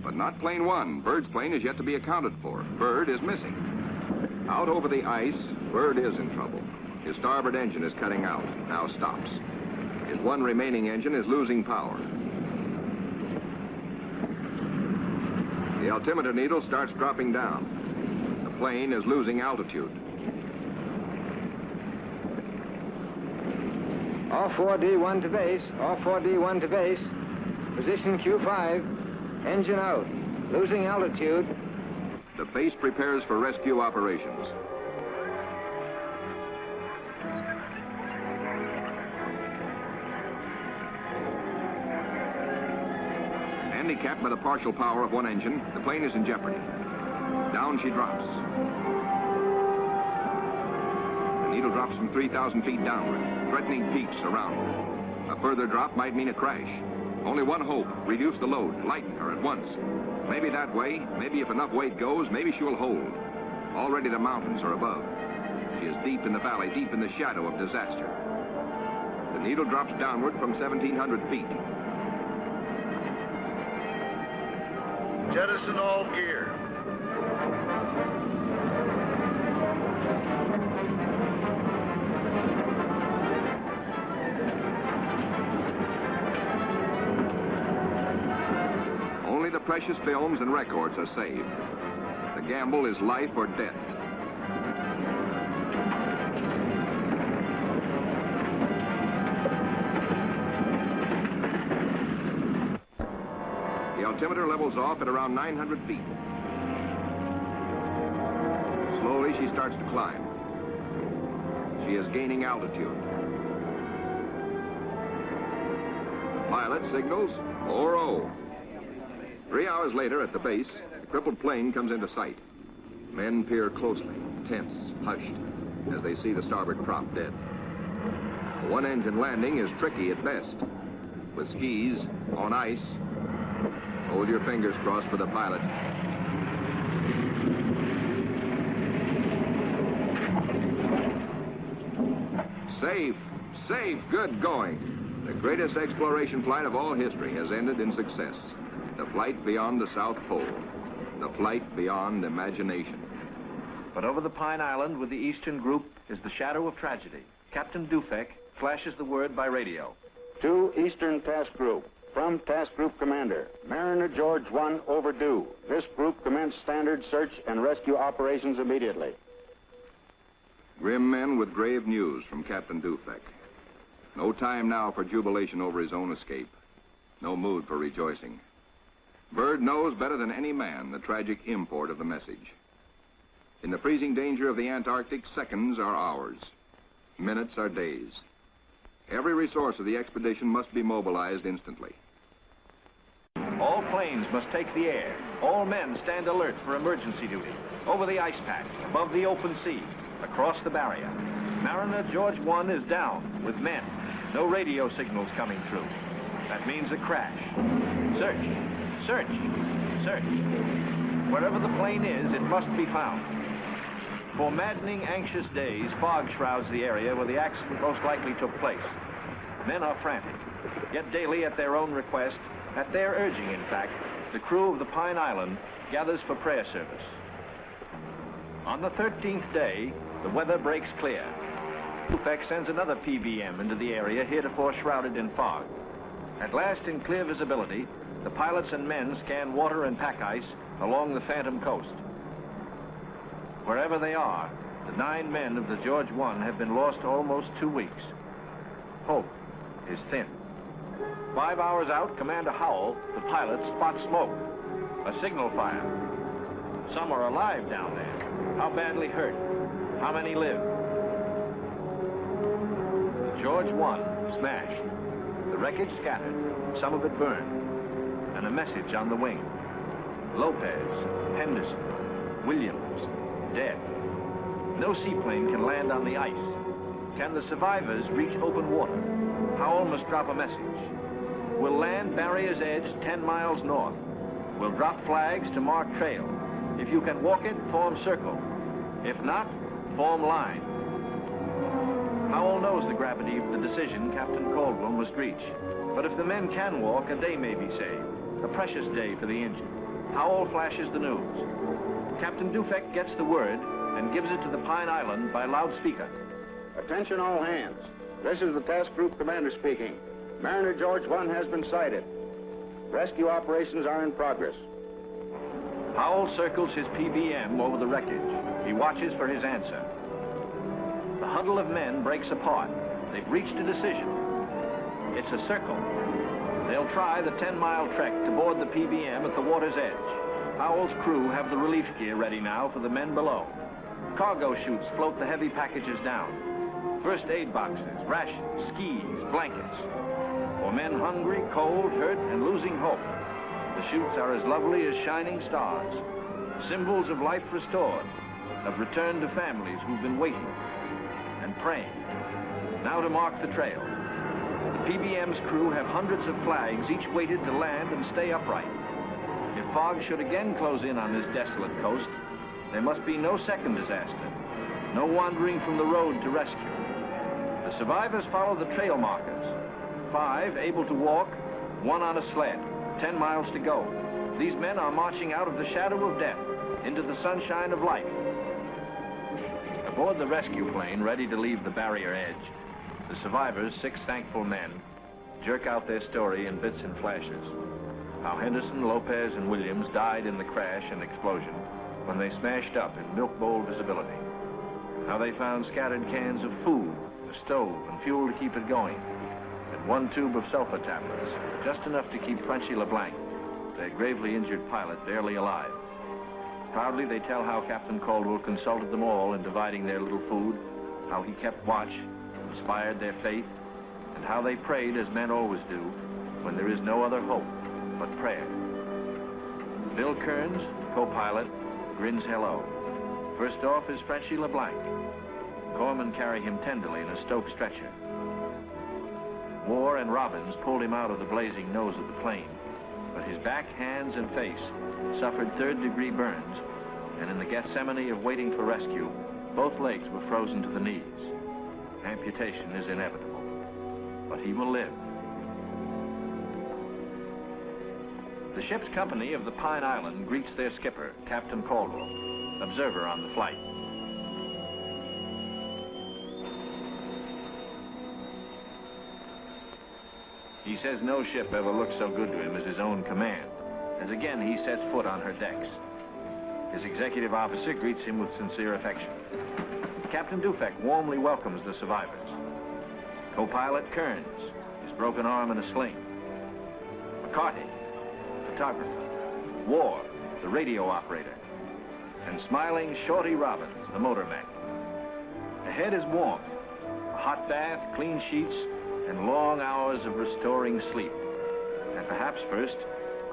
But not plane 1. Byrd's plane is yet to be accounted for. Byrd is missing. Out over the ice, Byrd is in trouble. His starboard engine is cutting out, now stops. His one remaining engine is losing power. The altimeter needle starts dropping down. The plane is losing altitude. All 4D1 to base. All 4D1 to base. Position Q5. Engine out. Losing altitude. The base prepares for rescue operations. Handicapped by the partial power of one engine, the plane is in jeopardy. Down she drops. The needle drops from 3,000 feet downward, threatening peaks around her. A further drop might mean a crash. Only one hope: reduce the load, lighten her at once. Maybe that way, maybe if enough weight goes, maybe she will hold. Already the mountains are above. She is deep in the valley, deep in the shadow of disaster. The needle drops downward from 1,700 feet. Jettison all gear. Only the precious films and records are saved. The gamble is life or death. The altimeter levels off at around 900 feet. Slowly, she starts to climb. She is gaining altitude. The pilot signals 4-0. 3 hours later, at the base, the crippled plane comes into sight. Men peer closely, tense, hushed, as they see the starboard prop dead. A one-engine landing is tricky at best. With skis, on ice, hold your fingers crossed for the pilot. Safe, safe, good going. The greatest exploration flight of all history has ended in success. The flight beyond the South Pole. The flight beyond imagination. But over the Pine Island with the Eastern Group is the shadow of tragedy. Captain Dufek flashes the word by radio. To Eastern Task Group. From Task Group Commander, Mariner George 1 overdue. This group commence standard search and rescue operations immediately. Grim men with grave news from Captain Dufek. No time now for jubilation over his own escape. No mood for rejoicing. Byrd knows better than any man the tragic import of the message. In the freezing danger of the Antarctic, seconds are hours. Minutes are days. Every resource of the expedition must be mobilized instantly. All planes must take the air. All men stand alert for emergency duty. Over the ice pack, above the open sea, across the barrier. Mariner George 1 is down with men. No radio signals coming through. That means a crash. Search, search, search. Wherever the plane is, it must be found. For maddening, anxious days, fog shrouds the area where the accident most likely took place. Men are frantic. Yet daily, at their own request, at their urging, in fact, the crew of the Pine Island gathers for prayer service. On the 13th day, the weather breaks clear. Dufek sends another PBM into the area heretofore shrouded in fog. At last, in clear visibility, the pilots and men scan water and pack ice along the Phantom Coast. Wherever they are, the 9 men of the George 1 have been lost almost 2 weeks. Hope is thin. 5 hours out, Commander Howell, the pilot, spots smoke. A signal fire. Some are alive down there. How badly hurt? How many live? The George 1 smashed. The wreckage scattered, some of it burned, and a message on the wing. Lopez, Henderson, Williams, dead. No seaplane can land on the ice. Can the survivors reach open water? Howell must drop a message. We'll land Barrier's Edge 10 miles north. We'll drop flags to mark trail. If you can walk it, form circle. If not, form line. Howell knows the gravity of the decision Captain Caldwell must reach. But if the men can walk, a day may be saved. A precious day for the injured. Howell flashes the news. Captain Dufek gets the word and gives it to the Pine Island by loudspeaker. Attention all hands. This is the task group commander speaking. Mariner George 1 has been sighted. Rescue operations are in progress. Howell circles his PBM over the wreckage. He watches for his answer. The huddle of men breaks apart. They've reached a decision. It's a circle. They'll try the 10-mile trek to board the PBM at the water's edge. Howell's crew have the relief gear ready now for the men below. Cargo chutes float the heavy packages down. First aid boxes, rations, skis, blankets. For men hungry, cold, hurt, and losing hope, the chutes are as lovely as shining stars. Symbols of life restored, of return to families who've been waiting and praying. Now to mark the trail. The PBM's crew have hundreds of flags, each weighted to land and stay upright. If fog should again close in on this desolate coast, there must be no second disaster, no wandering from the road to rescue. The survivors follow the trail markers. 5 able to walk, 1 on a sled, 10 miles to go. These men are marching out of the shadow of death into the sunshine of life. Aboard the rescue plane, ready to leave the barrier edge, the survivors, 6 thankful men, jerk out their story in bits and flashes. How Henderson, Lopez, and Williams died in the crash and explosion when they smashed up in milk bowl visibility. How they found scattered cans of food, a stove, and fuel to keep it going, and 1 tube of sulfur tablets, just enough to keep Frenchy LeBlanc, their gravely injured pilot, barely alive. Proudly, they tell how Captain Caldwell consulted them all in dividing their little food, how he kept watch, inspired their faith, and how they prayed as men always do when there is no other hope but prayer. Bill Kearns, co-pilot, grins hello. First off is Frenchy LeBlanc. Corpsmen carry him tenderly in a Stoke stretcher. Moore and Robbins pulled him out of the blazing nose of the plane, but his back, hands, and face suffered third-degree burns, and in the Gethsemane of waiting for rescue, both legs were frozen to the knees. Amputation is inevitable, but he will live. The ship's company of the Pine Island greets their skipper, Captain Caldwell, observer on the flight. He says no ship ever looked so good to him as his own command, as again he sets foot on her decks. His executive officer greets him with sincere affection. Captain Dufek warmly welcomes the survivors. Co-pilot Kearns, his broken arm in a sling. McCarty, photographer. Ward, the radio operator. And smiling Shorty Robbins, the motorman. Ahead is warmth, a hot bath, clean sheets, and long hours of restoring sleep. And perhaps first,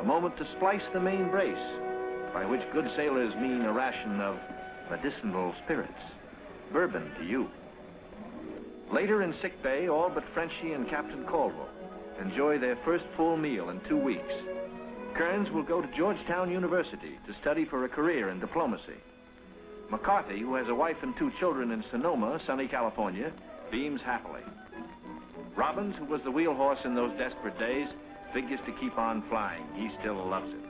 a moment to splice the main brace, by which good sailors mean a ration of medicinal spirits. Bourbon to you. Later in sick bay, all but Frenchy and Captain Caldwell enjoy their first full meal in 2 weeks. Kearns will go to Georgetown University to study for a career in diplomacy. McCarthy, who has a wife and 2 children in Sonoma, sunny California, beams happily. Robbins, who was the wheel horse in those desperate days, figures to keep on flying. He still loves it.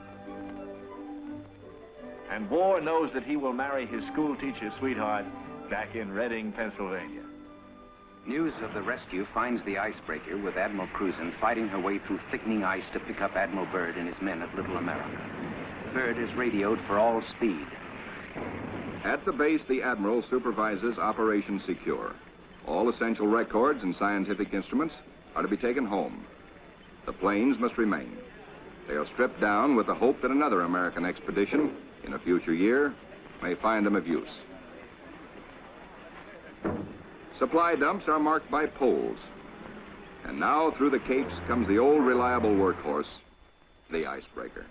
And War knows that he will marry his schoolteacher sweetheart back in Reading, Pennsylvania. News of the rescue finds the icebreaker with Admiral Cruzen fighting her way through thickening ice to pick up Admiral Byrd and his men at Little America. Byrd is radioed for all speed. At the base, the Admiral supervises Operation Secure. All essential records and scientific instruments are to be taken home. The planes must remain. They are stripped down with the hope that another American expedition, in a future year, may find them of use. Supply dumps are marked by poles. And now through the capes comes the old reliable workhorse, the icebreaker.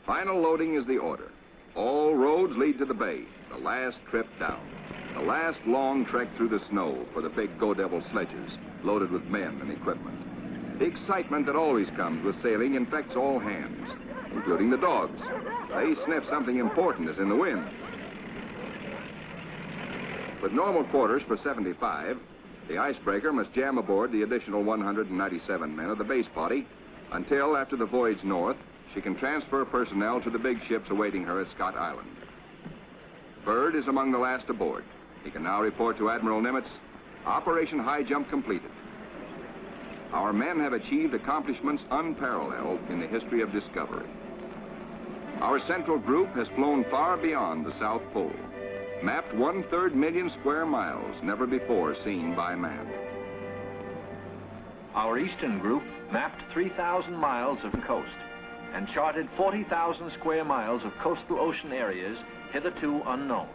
Final loading is the order. All roads lead to the bay, the last trip down. The last long trek through the snow for the big Go Devil sledges, loaded with men and equipment. The excitement that always comes with sailing infects all hands, including the dogs. They sniff something important is in the wind. With normal quarters for 75, the icebreaker must jam aboard the additional 197 men of the base body until, after the voyage north, she can transfer personnel to the big ships awaiting her at Scott Island. Byrd is among the last aboard. He can now report to Admiral Nimitz, Operation High Jump completed. Our men have achieved accomplishments unparalleled in the history of discovery. Our central group has flown far beyond the South Pole, mapped 1/3 million square miles never before seen by man. Our eastern group mapped 3,000 miles of coast and charted 40,000 square miles of coastal ocean areas hitherto unknown.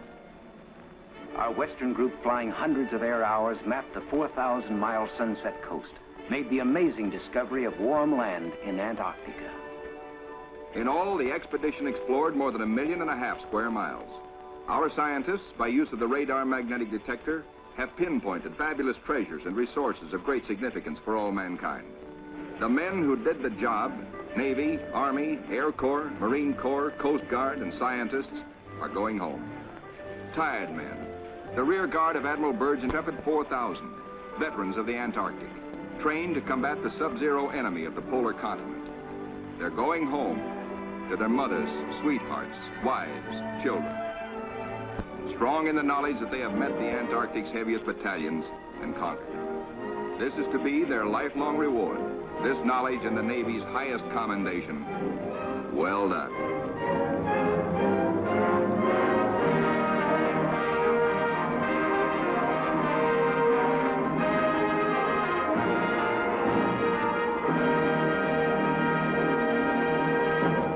Our western group, flying hundreds of air hours, mapped the 4,000-mile Sunset Coast, made the amazing discovery of warm land in Antarctica. In all, the expedition explored more than 1.5 million square miles. Our scientists, by use of the radar magnetic detector, have pinpointed fabulous treasures and resources of great significance for all mankind. The men who did the job, Navy, Army, Air Corps, Marine Corps, Coast Guard, and scientists, are going home. Tired men, the rear guard of Admiral Byrd's intrepid 4,000, veterans of the Antarctic, trained to combat the sub-zero enemy of the polar continent. They're going home to their mothers, sweethearts, wives, children, strong in the knowledge that they have met the Antarctic's heaviest battalions and conquered. This is to be their lifelong reward, this knowledge and the Navy's highest commendation. Well done.